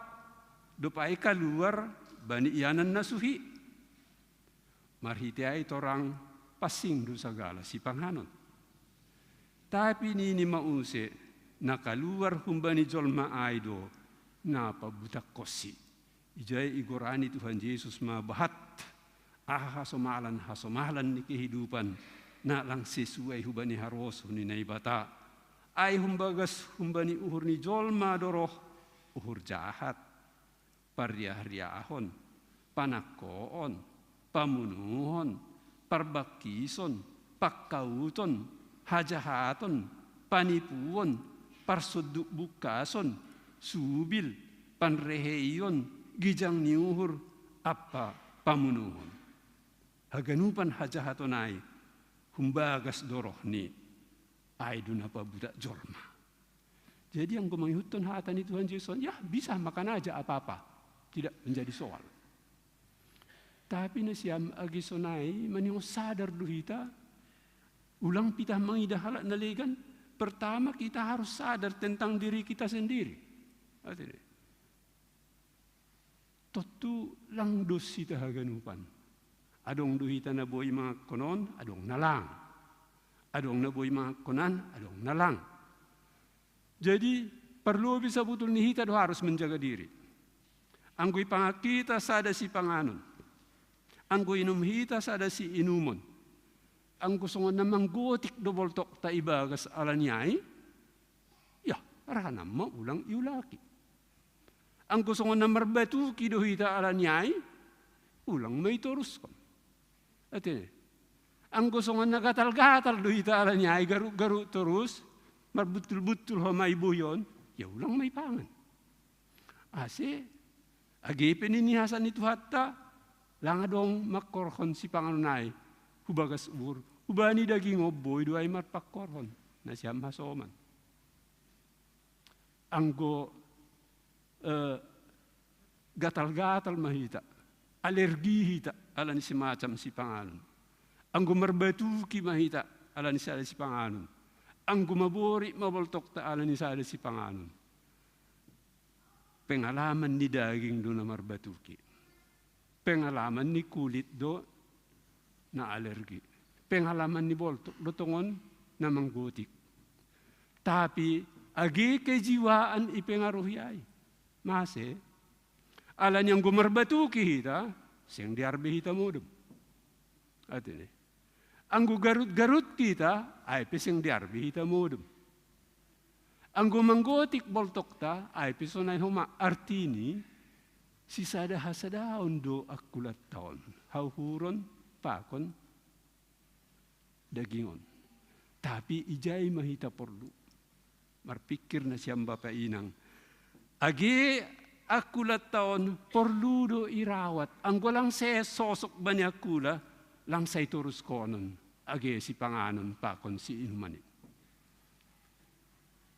dupay kaluar bani iyanan na suhi. Marhiti ay torang pasing do sagala si panghanon. Tapi nini mause na kaluar humbani jolma ay do na pabutak kosi. Ijay igorani Tuhan Yesus mabahat hasomalan ni kehidupan na lang sesuai hubani haros ni naibata. Ay humbagas humbani uhur ni jolma doroh uhur jahat, pariah-riahon, panakoon, pamunuhon, parbakison, pakkauton, hajahaton, panipuon, parsuduk bukason, subil, panreheyon, gijang niuhur, apa pamunuhon. Haganupan hajahaton ay humbagas doroh ni ay doon na pabudak jorma. Jadi yang kumanghuton hata ni Tuhan Yesus, ya bisa makan aja apa-apa. Tidak menjadi soal. Tapi na siyam agi sonay, manyo sadar duhita, ulang pitah mangidahala naligan, pertama kita harus sadar tentang diri kita sendiri. Totu lang dos sita haganupan. Adong duhita na boy mga konon, adong nalang. Adong naboy mga kunan, adong nalang. Jadi perlu bisa betul nih kita harus menjaga diri. Anggoy pangakita sada si panganon. Anggoy inum hita sada si inumon. Ang kusongan na manggotik do boltok ta ibagas alanyay. Ya, ranam mo ulang iulaki. Ang kusongan na marbatuki do hita alanyay, ulang may toruskom. At ang gusto nga nagatal-gatal do itala niya ay garu-garu terus, marbutul-butul hamay buyon, yaw lang may pangan. Asi, agipin inihasan ito hatta, lang adong makorhon si panganunay, hubagas ur, hubani daging oboy, do ay marpakorhon, na siya masoman. Ang go, gatal-gatal mahita, alergi hita, ala ni si macam si panganon. Ang gumarbatuki mahita, ala ni sada si panganon. Ang gumabori maboltok ta ala ni sada si panganon. Pengalaman ni daging do na marbatuki. Pengalaman ni kulit do na alergi. Pengalaman ni boltok do tungon na manggotik. Tapi agi kejiwaan ipengaruhi ay. Mase, ala niyang gumarbatuki hita, siyang diarbi hita modem. At ini. Ang gugarut-garut kita, ay pising diarbi hita modem. Ang gumanggotik boltok ta, ay pisonay huma artini, si sada hasadaon do akulat taon. Hauhuron, pakon, dagingon. Tapi ijay mahita porlu. Marpikir na siyang bapainang. Agi akulat taon, porlu do irawat. Ang walang sosok ba ni akula, lang say turus konon. Agi si panganon, pakon si inumanin.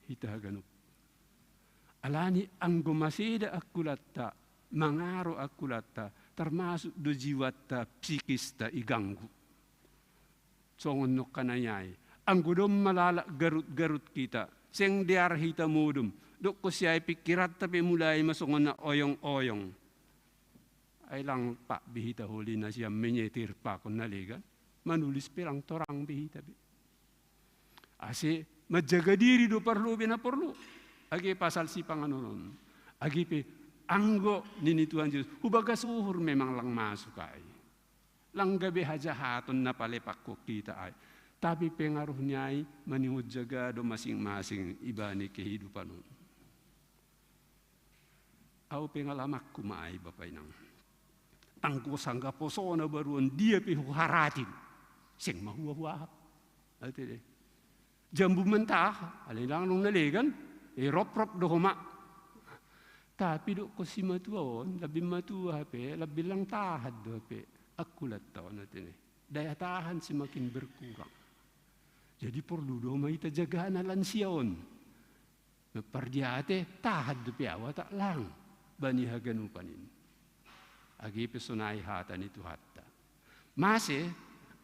Hita ganup. Alani ang gumasida akulatta, mangaro akulatta, termasuk do jiwatta, psikista iganggu. Songon no kanayay. Ang gudom malala garut-garut kita, seng diar hita mudum, dok ko siya pikirat tapi mulai masongon na oyong-oyong. Ay lang pa bihita huli na siya menyetir pa kung naliga, manulis pirang torang bihita. Asi, majaga diri do perlu bina perlu. Agi pasal si panganon. Agi pe anggo nini Tuhan Yesus. Hubagas uhur memang lang masuk ay. Lang gabi hajahaton na palepak ko kita ay. Tapi pengaruhnya ay manihud jaga do masing-masing iba ni kehidupan. Au pengalamak kumaay bapay nang. Tangko sangga posona baruan dia pe haratin. Sing mahuwa-huwa. Ate de. Jambu mentah, alilang nung naligan, rop-rop do huma. Tapi do ko si matuon, labi matuha pe, labi lang tahad do pe. Akulat taon natin daya tahan semakin berkurang. Jadi perlu do maita jagaan alansiaon. Napardiate tahad do pe awa tak lang. Bani haganupanin. Agi pesonay hatan itu hatta. Masih,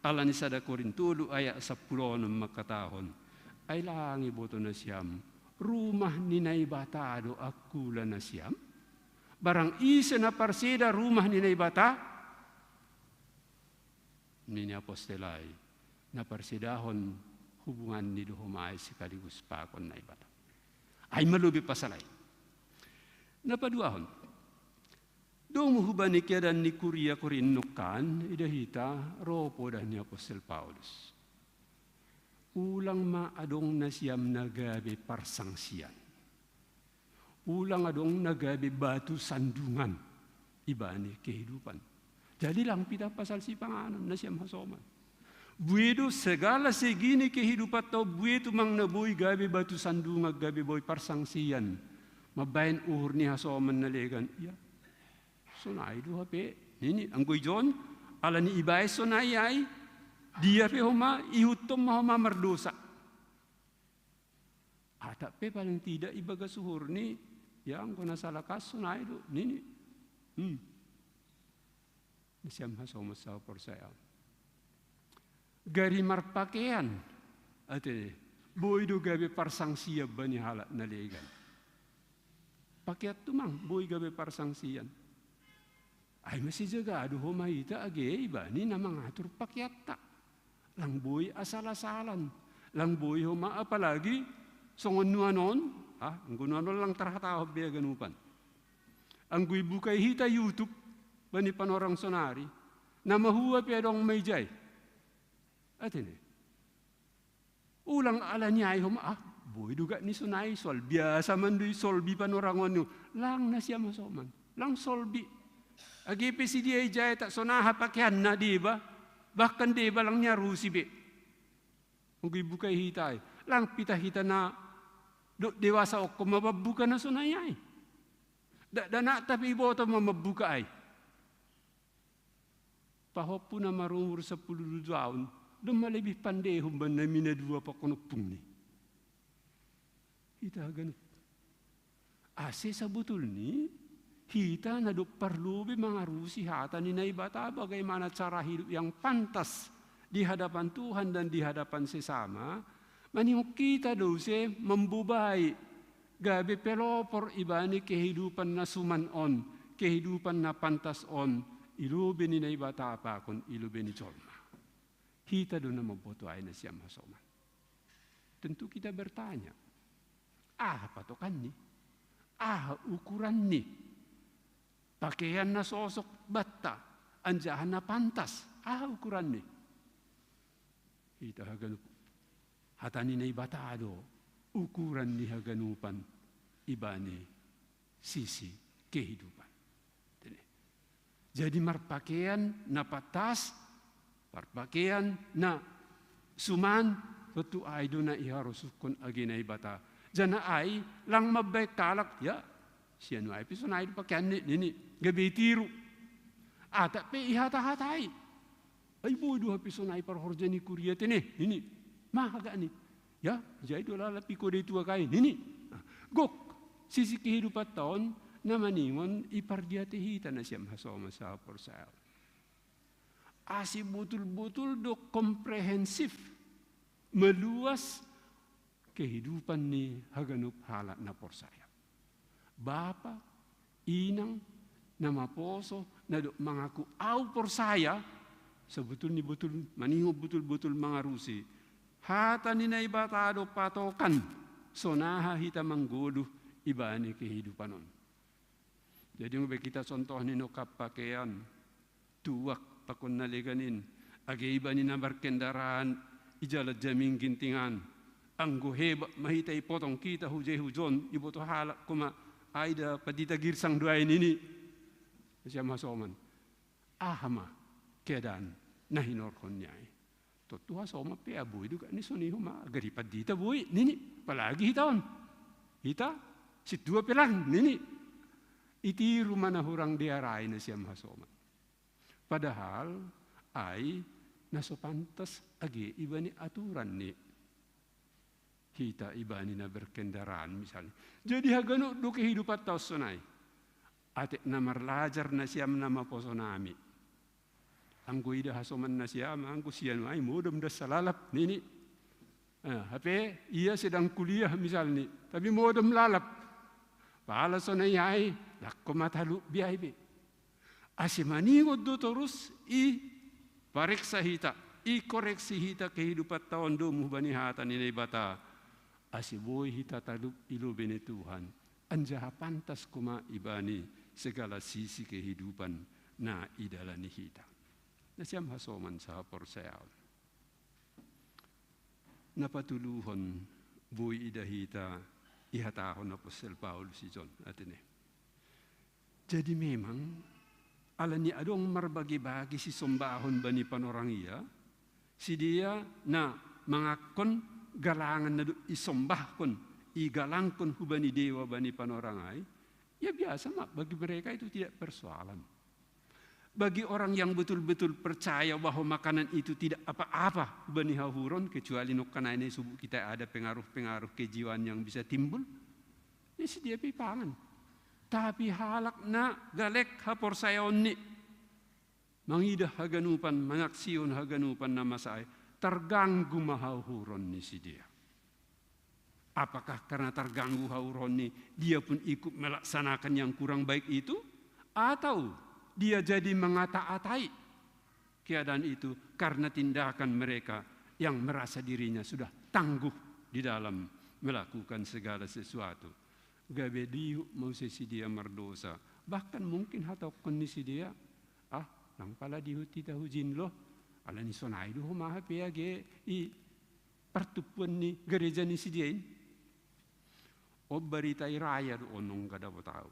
ala ni sada Korintulo ayat 10 makatahon. Ay lang iboto na siyam, rumah ni naibata do akula na siyam. Barang isa na parsida rumah ni naibata, ni apostolay, na parsidahon hubungan ni dohumay sekaligus pakon naibata. Ay malubi pasalay. Napaduahon, doong huban ni kiadan ni Kuria Korinnukan, idahita, ropo dah ni Apostol Paulus. Ulang maadong na siyam nagabi parsangsiyan. Ulang adong nagabi batu sandungan. Iba ni kehidupan. Jadi lang pita pasal si panganan na siyam hasoman. Buedo segala segini kehidupan tau buedo mang naboy gabi batu sandungan gabi boy parsangsiyan. Mabayan uhur ni hasoman na legan. Ya. Sunay do hape. Nini anggoy John ala ni ibay sunay ay. Dia pe homa ihutom homa merdosa. Ada pe paling tidak ibaga suhur ni yang kena salah kasus na itu nini. Siam hasoma sa persaya. Gari marpakaian ate boy do gabe parsangsiya bani halat nalegan. Pakiat tumang boy gabe parsangsiyan. Ay masih jaga adu homa ita age iba ni namang atur pakiat tak. Lang boy asal-asalan. Lang boy huma apalagi songon nuanon, ang gunanon lang tarhatahop biya ganupan. Ang guy bukay hita YouTube, bani panorang sonari, na mahuwa piya dong may jay. Atin ulang ala niya ay huma, boy duga ni sonay, sol biasa man doy solbi panorangon nyo. Lang na siya masoman, lang solbi. Agipi si diya jay tak sonaha pakyan na diba? Bahkan di balang niya rusi be. Kung ibukay hitay. Lang pita hita na dewasa o mababuka na sunayay. Dana tapi iboto mamabuka ay. Pahop po na marumur sa 10 taon. Dumalibih pandehom ba na minadua pa kunupong ni. Hita ganun. Ase sa butol ni. Hita na do perlu mengarusi hata ni naibata bagaimana cara hidup yang pantas di hadapan Tuhan dan di hadapan sesama. Manihok kita dose membubai gabe pelopor ibani kehidupan na suman on, kehidupan na pantas on, ilubi ni naibata apa kon ilubi ni colma. Hita do na maboto ay na siya masoman. Tentu kita bertanya, patokan ni? Ukuran ni? Pakaian na sosok bata, anjahan na pantas, ukuran ni. Ita haganup. Hatani na ibatado, ukuran ni haganupan ibani sisi kehidupan. Jadi marpakaian na patas, marpakaian na suman, tutu ay doon na iharusukon aginay bata. Diyan na ay lang mabay kalak, ya, siya no ay piso na ay pakyan nini, gabi tiro. Ata pe ihata-hatay. Ay bodo piso na ay parhorja ni Korea tini, nini, mahaga ni. Ya, jadi dola lapi ko dito kay nini. Gok, sisi kehidupan taon, na maningon ipardiatihita na siya masoma sa porsayaw. Asi butul-butul do komprehensif, meluas kehidupan ni haganup hala na porsayaw. Bapa, inang, na maposo, na do mangaku au porsaya, sebetul ni betul, maningo betul-betul mga rusi, hata ni na ibatado patokan, sonaha hita manggoduh iba ni kehidupan on. Jadi ngubay kita contoh ni no kapakaian, tuwak pakon naliganin, agi iba ni nabar kendaraan, ijalat jaming gintingan, ang guheba mahitay potong kita hujay hujon, iboto halak kuma aida padita girsang duay nini. Siya masoman, ahama keadaan nahinor kon niya. Tutuha soma pe abuy duga ni soniho ma agaripad dita buy nini, palagi hitawan. Hita, situa pelang nini. Iti rumah na hurang diaray na siya mahasoman. Padahal ay nasopantas agi iba ni aturan ni hita iba ni na berkendaraan misalnya. Jadi hagano do kehidupan tao sunay. Ate na marlajar na siya na maposo nami. Anggo ida hasoman na siya, anggo siya no ay modem da salalap nini. Hape iya sedang kuliah misalnya, tapi modem lalap. Pala sonay ay lakko matalu biay be. Asimanigot do terus pareksa hita, koreksi hita kehidupan taon do mubanihatan ni bata. Asiboy hita talup ilubi ni Tuhan. Anjaha pantas kuma ibani segala sisi kehidupan na idalani hita. Nasyam hasoman sa porsayaw. Napatuluhon buy idahita ihatahon na Apostol Paulus si John atine. Jadi memang ala ni adong marbagi-bagi si sombahon ba ni panorangiya, si dia na mangakon galangan na isombahkon, igalangkon huba ni dewa ba ni panorangay, ya biasa mak bagi mereka itu tidak persoalan. Bagi orang yang betul-betul percaya bahwa makanan itu tidak apa-apa bani hahuron, kecuali nukana ini subuh kita ada pengaruh-pengaruh kejiwaan yang bisa timbul, ya dia pipangan. Tapi halak na galek hapor sayon ni mangidah haganupan, mangaksiun haganupan na masay, terganggu mahahuron ni si dia. Apakah karena terganggu hahuron ni dia pun ikut melaksanakan yang kurang baik itu, atau dia jadi mengata-atai keadaan itu karena tindakan mereka yang merasa dirinya sudah tangguh di dalam melakukan segala sesuatu. Gabe diu mau sesi dia merdosa. Bahkan mungkin hatau kondisi dia, nang pala diu tita hujin loh, ala ni sonai doh maha peage i pertupuan ni gereja ni si dia ini. Baritai raya do onong kada tahu.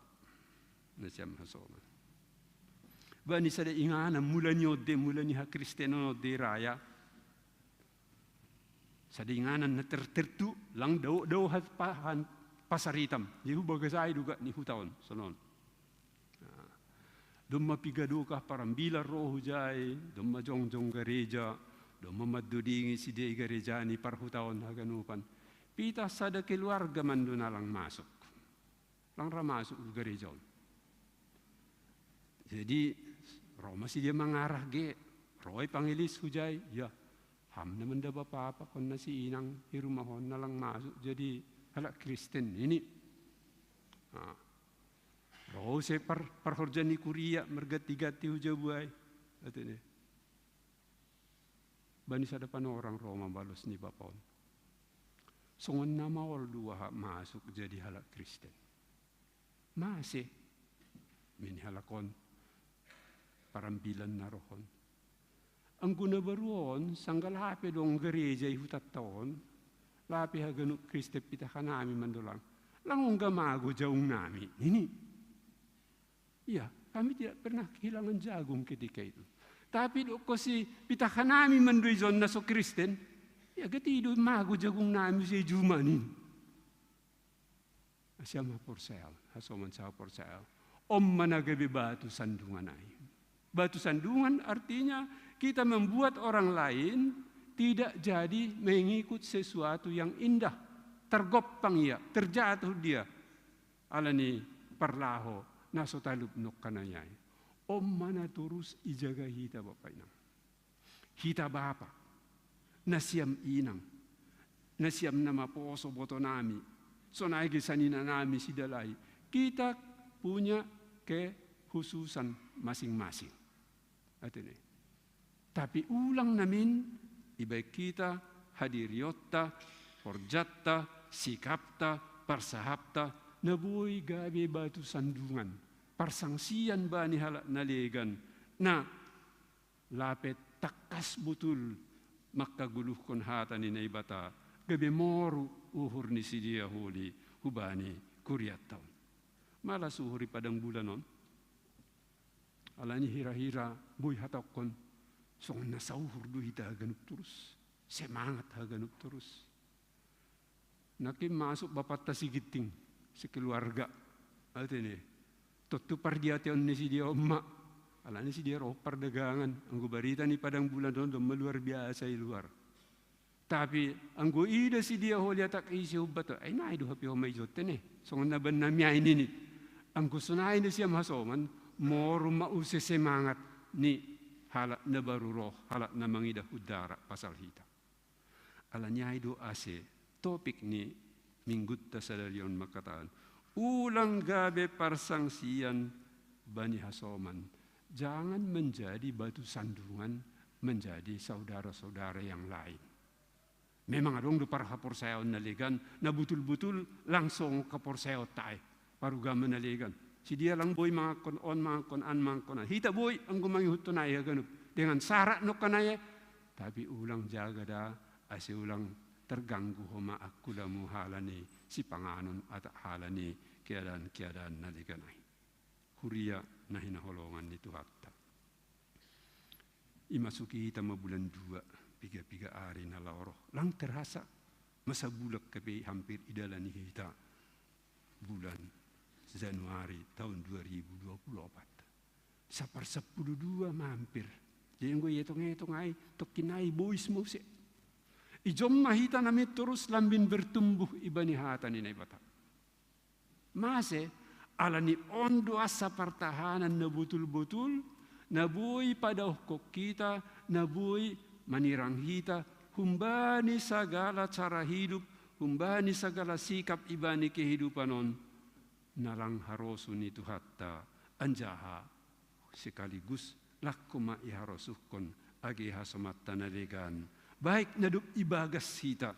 Nasyam hasoma. Bani sada ingana mulani ha Kristeno de raya. Sada ingana na tertertu lang daw hat pahan pasaritam. Yehu bagasay duga ni hutaon sonon. Dum mapigado ka parambila roho jay, dum majong-jong gereja, dum mamadudingi si de gereja ni parhutaon haganupan. Pita sada keluarga man do na lang masuk. Lang ramasuk gereja. Jadi Roma si dia mengarah ge, roy pangilis hujay, ya ham naman da apa-apa kon na si inang hirumahon na lang masuk jadi halak Kristen ini. Roh se parhorjan ni Korea mergati-gati hujay buay, atene. Bani sa depan orang Roma balos ni bapon. Songon nama wal dua masuk jadi halak Kristen. Masih min halakon parambilan na rohon. Ang gunabaruon, sanggal hape dong gereja ihutat taon, lapi haganuk Kriste pita kanami mandolang. Langung gamago jaung nami. Ini. Iya, kami tidak pernah kehilangan jagung ketika itu. Tapi doko si pita kanami mandoizon na so Kristen, ya getido mago jagung nami si jumanin. Asyam haporsel, hasoman sa haporsel. Om managabi batu sandungan ay. Batu sandungan artinya kita membuat orang lain tidak jadi mengikut sesuatu yang indah. Tergopang ia, terjatuh dia. Alani parlaho naso talub nuk kanayay. Om mana turus ijaga hita bapak inang. Hita bapa. Nasiam inang. Nasiam nama poso boto nami. Sonai sanina nami sidalai. Kita punya kehususan masing-masing. Atene. Tapi ulang namin ibaik kita hadiriotta, forjatta, sikapta, persahapta, nabuoy gabi batu sandungan, parsangsian bani halak nalegan, na lapet takas butul makaguluh kon hata ni naibata, gabi moru uhur ni si dia huli, hubani kuriat taon. Malas uhuri padang bulanon, alani hira-hira buy hatakon, songon nasauhur do hita haganuk terus, semangat haganuk terus. Nakim masuk bapak tasigiting sekeluarga, atene, tutu pardiation ni si dia omma, alani si dia ropar dagangan, anggo barita ni padang bulanon do meluar biasa i luar. Tapi anggo ida si dia holi atak isi hubato, ay na ido hapi homay jotene, songon naban namya ini ni. Anggo sunay na siya masoman, moro mause semangat ni halak na baru roh, halak na mangida udara pasal hita. Alanya ido ase, topik ni minggut ta sadalion makataan. Ulang gabe parsangsian bani hasoman. Jangan menjadi batu sandungan, menjadi saudara-saudara yang lain. Memang adong do para haporsayaw naligan, na butul-butul langsung kaporsayaw tayo. Paruga manaligan. Si dia lang boy mga kon-on, mga kon-an, mga kon-an. Hita boy, ang gumangihut to na iya ganun. Dengan sarat no kanaya. Tapi ulang jaga da, asi ulang terganggu homa akula mo halani si panganon at halani kiadan naliganay. Huria na hinaholongan ni Tuhatta. Imasuki hita mabulan 2, piga-piga ari na lauro. Lang terasa, masabulak kape hampir idalan ni hita. Bulan Januari tahun 2024. Sapar 12 mampir. Jadi gue hitung-hitung ay, tokinay boys mo si. Ijom mahita namin terus lambin bertumbuh ibani hata ni naibata. Mase, ala ni ondo asa pertahanan na betul-betul, nabuoy pada hukuk kita, nabuoy manirang hita, humbani segala cara hidup, humbani segala sikap ibani kehidupan on, nalang harosun itu hatta anjaha sekaligus lakuma iharosukon agi hasomat tanalegan baik nadup ibagas hita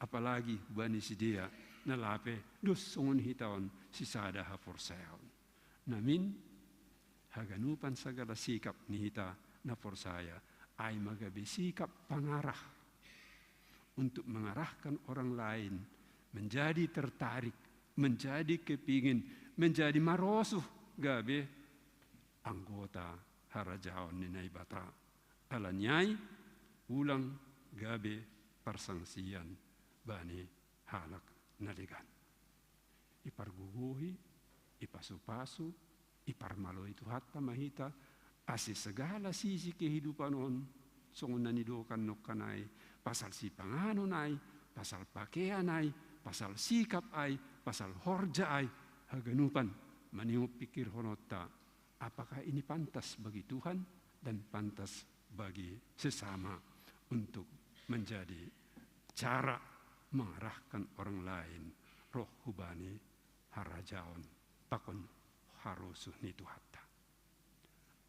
apalagi bani sidia nalape dos songon hitaon sisada haforsayaon namin haganupan segala sikap ni hita na forsaya ay magabi sikap pangarah untuk mengarahkan orang lain menjadi tertarik, menjadi kepingin, menjadi marosuh gabe anggota harajaon ni naibata. Alanyai ulang gabe parsangsian bani halak naligan. Iparguguhi, ipasupasu, iparmalo itu hatta mahita, asi segala sisi kehidupan on, songon nanidokan nokkanay, pasal si panganon ay, pasal pakaian ay, pasal sikap ay, pasal horja ay, haganupan, maniup pikir honota, apakah ini pantas bagi Tuhan dan pantas bagi sesama untuk menjadi cara mengarahkan orang lain, roh hubani harajaon, pakon harusuh ni Tuhatta.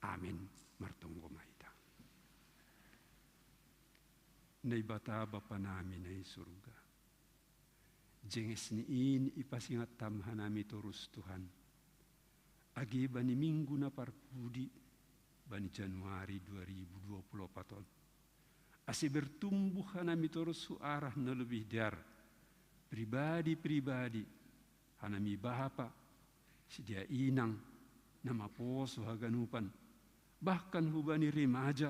Amin, martunggo mahita. Naibata bapa namin ay surga. Jenges niin ipasingat tamhan nami terus Tuhan. Agi bani minggu na parpudi bani Januari 2024. Asi bertumbuh nami terus su arah na lebih dar pribadi-pribadi hanami bahapa sidia inang nama poso haganupan bahkan hubani remaja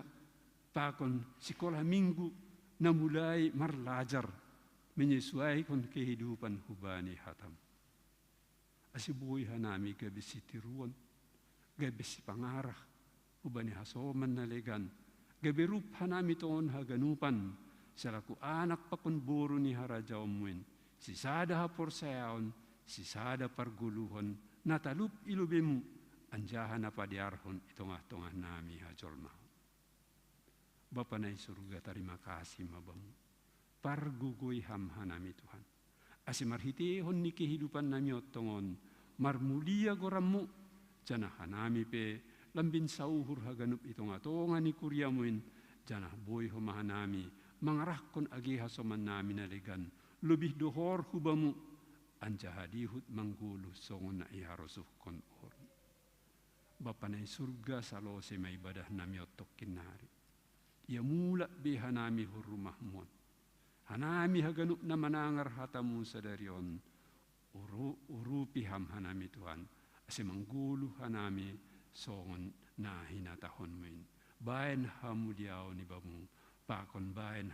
pakon sekolah minggu na mulai marlajar menyesuaikan kehidupan hubani hatam asibuhi hanami gabi sitiruan gabi si pangarah hubani hasoman nalegan gabi rup hanami toon haganupan selaku anak pakon buru ni haraja omuin si sada haporsayaon si sada parguluhon natalup ilubemu anjahan apa diarhon itongah-tongah nami hajolma. Bapa na surga terima kasih mabamu. Pargugoy hamhanami Tuhan. Asi marhitehon ni kehidupan nami otongon marmulia goramu jana hanami pe lambin sauhur haganup itong-atongan ni kuryamuin jana boy homahanami mangarahkon agi hasoman nami nalegan lebih dohor hubamu anjahadihut manggulu songon na iharosuh kon or. Bapa na surga salo se may ibadah nami otok kinari. Ia mula be hanami hurumahmon. Hanami haganup na manangar hatamu sadarion. Urupi ham hanami Tuhan. Ase manggulu hanami songon na hinatahon muin. Bayan hamuliao ni bamu. Pakon bayan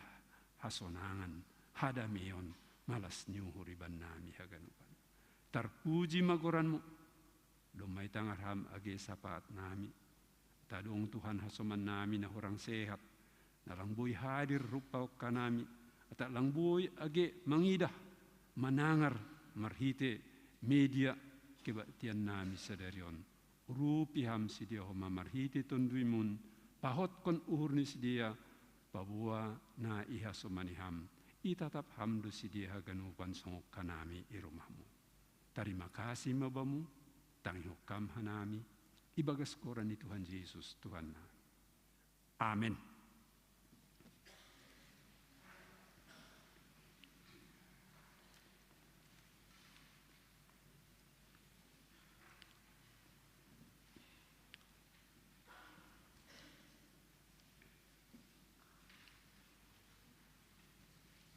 hasonangan. Hadamion malas nyuhuriban nami haganupan. Tarpuji magoranmu. Lumay tangarham agi sapat nami. Tadong Tuhan hasoman nami na orang sehat. Nalangboy hadir rupaw kanami. At langboy agi mangidah. Manangar marhite media kebaktian nami sadarion. Urupiham si dia homa marhite tonduimun. Pahot kon uhur ni si dia. Pabuwa na ihasomaniham. Itatap hamdu si dia haganupan songok kanami irumahmu. Terima kasih mabamu. Tanghukam hanami, ibagas koran ni Tuhan Yesus Tuhan na. Amen.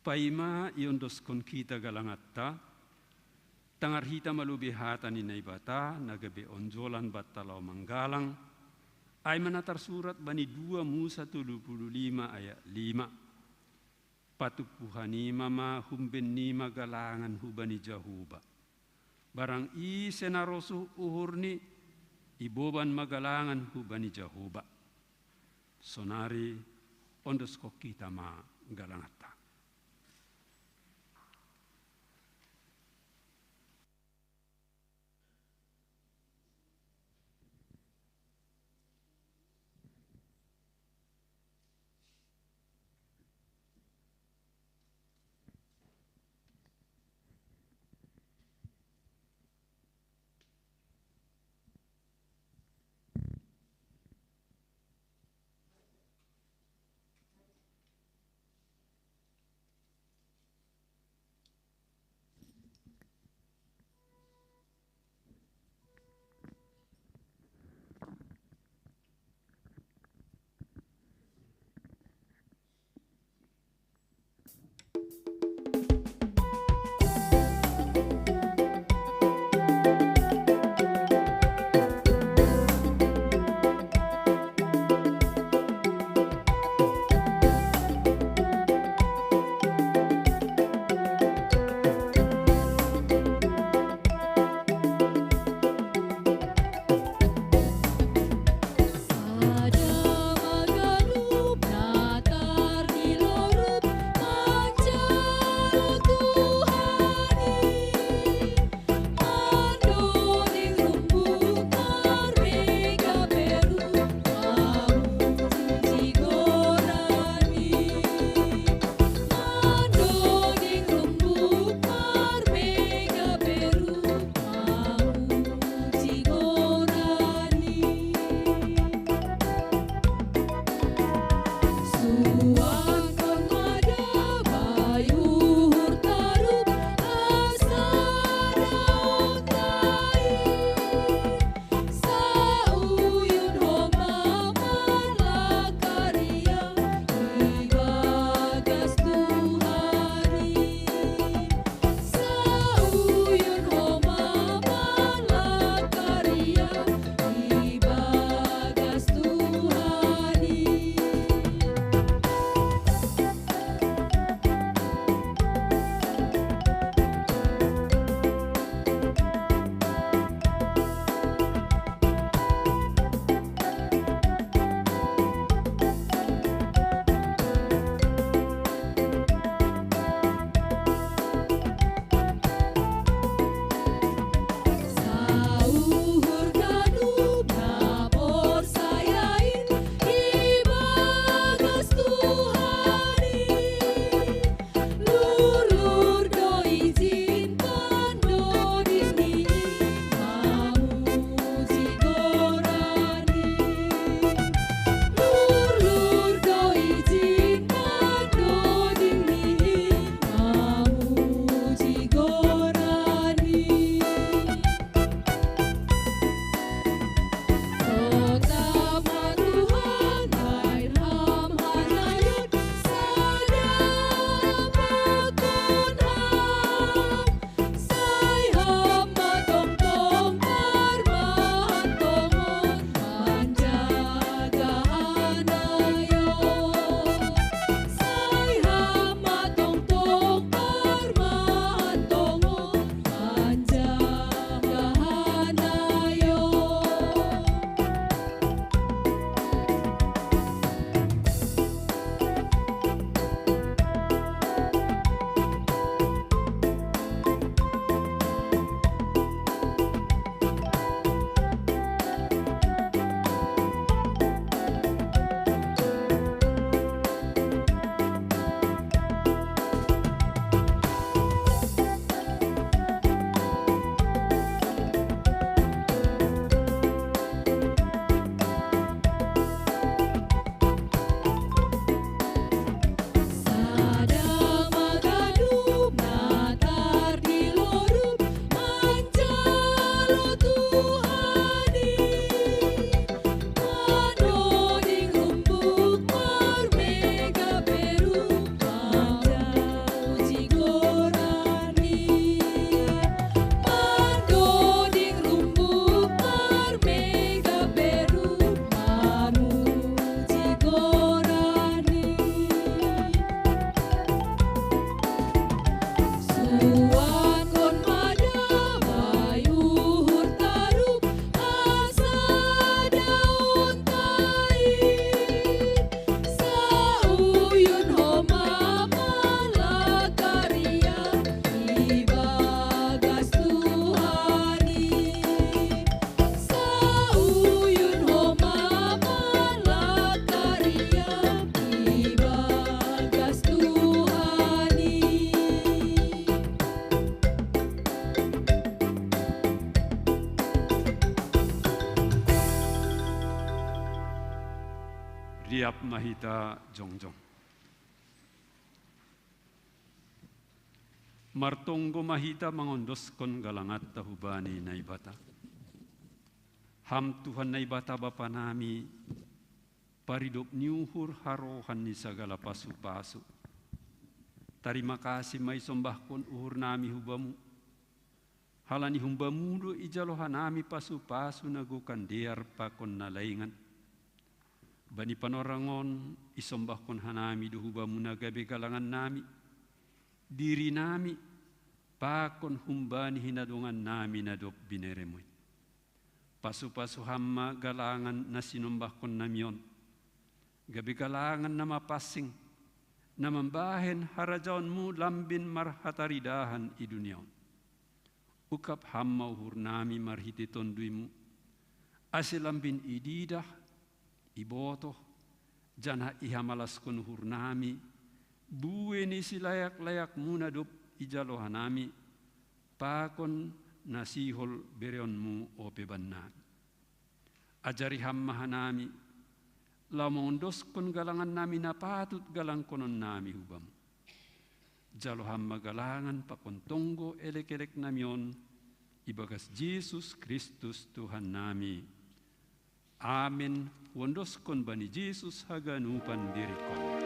Paima iondos kon kita galangatta, tangar hita malubihata ni naibata, nagabe onjolan batalaw manggalang, ay manatar surat bani 2 Musa 75 ayat 5. Patupuhani mama humben ni magalangan hubani jahuba. Barang senarosu uhurni, iboban magalangan hubani jahuba. Sonari ondos ko kita ma galangata. Riap mahita jongjong. Martonggo mahita mangondoskon galangat tahubani na ibata. Ham Tuhan na ibata Bapa nami, paridop niuhur harohan ni segala pasu-pasu. Terima kasih may sombahkon uhur nami hubamu. Halani humbamu do ijalohan nami pasu-pasu nagukan dear pakon nalaingan. Bani panorangon isombahkon hanami do hubamu nagabe galangan nami. Diri nami pakon humbani hinadungan nami nadop bineremoy. Pasu-pasu hamma galangan na sinumbahkon namion. Gabi galangan na mapasing na mambahen harajaonmu lambin marhataridahan i duniaon. Ukap hamma uhur nami marhiti tonduimu. Asilambin ididah, ibotoh, janah ihamalaskon uhur nami. Buwe ni silayak-layak munadop ijalohan nami, pakon nasihol bereonmu o peban nami. Ajari hammahan nami, lamondoskon galangan nami na patut galang konon nami hubam. Jalo hamma galangan pakon tonggo elek-elek namion, ibagas Yesus Kristus Tuhan nami. Amin. Wondoskon bani Yesus haganupan dirikon.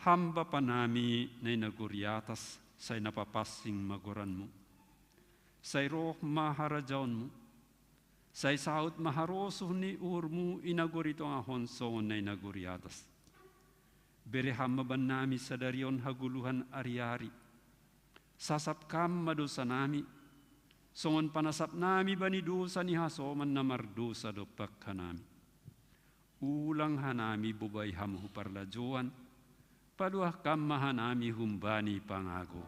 Hamba panami na naguriatas say napapasing magoranmu. Say roh maharajaonmu. Say saut maharoso ni urmu inagurito ang honson na naguriatas. Bere hamba ban nami sa darion haguluhan ariari. Sasap kam madosa nami. Songon panasap nami bani dosa ni hasoman na mardosa dopak hanami. Ulang hanami bubay hamhu parlajuan. Paduah kam mahanami humbani pangago.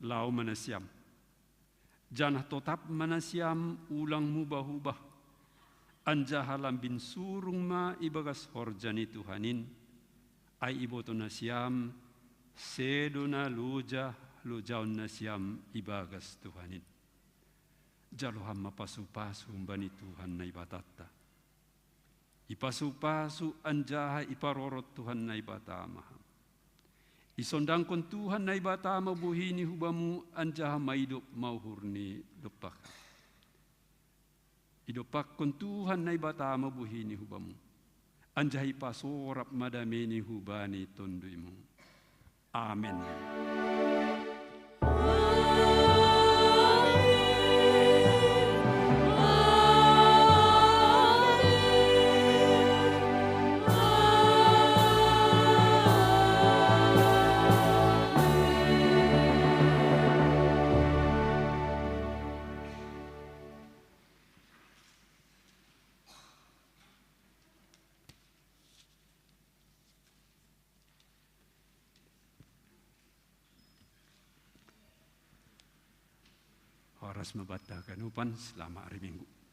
Lau manasiam. Janah totap manasiam ulang mubah-ubah. Anjahalam bin surung ma ibagas horjani Tuhanin. Ay iboto nasiam sedona luja lujaun nasiam ibagas Tuhanin. Jaloham mapasu-pasu bani Tuhan na ibatata. Ipasu-pasu anjaha iparorot Tuhan na ibatamaham. Isondangkon Tuhan na ibata mabuhini hubamu anjaha maidop mauhurni dopak. Idopak kon Tuhan na ibata mabuhini hubamu. Anjaha ipasorap madameni hubani tonduimu. Amen. Amen. horas mabata kanupan selama hari Minggu.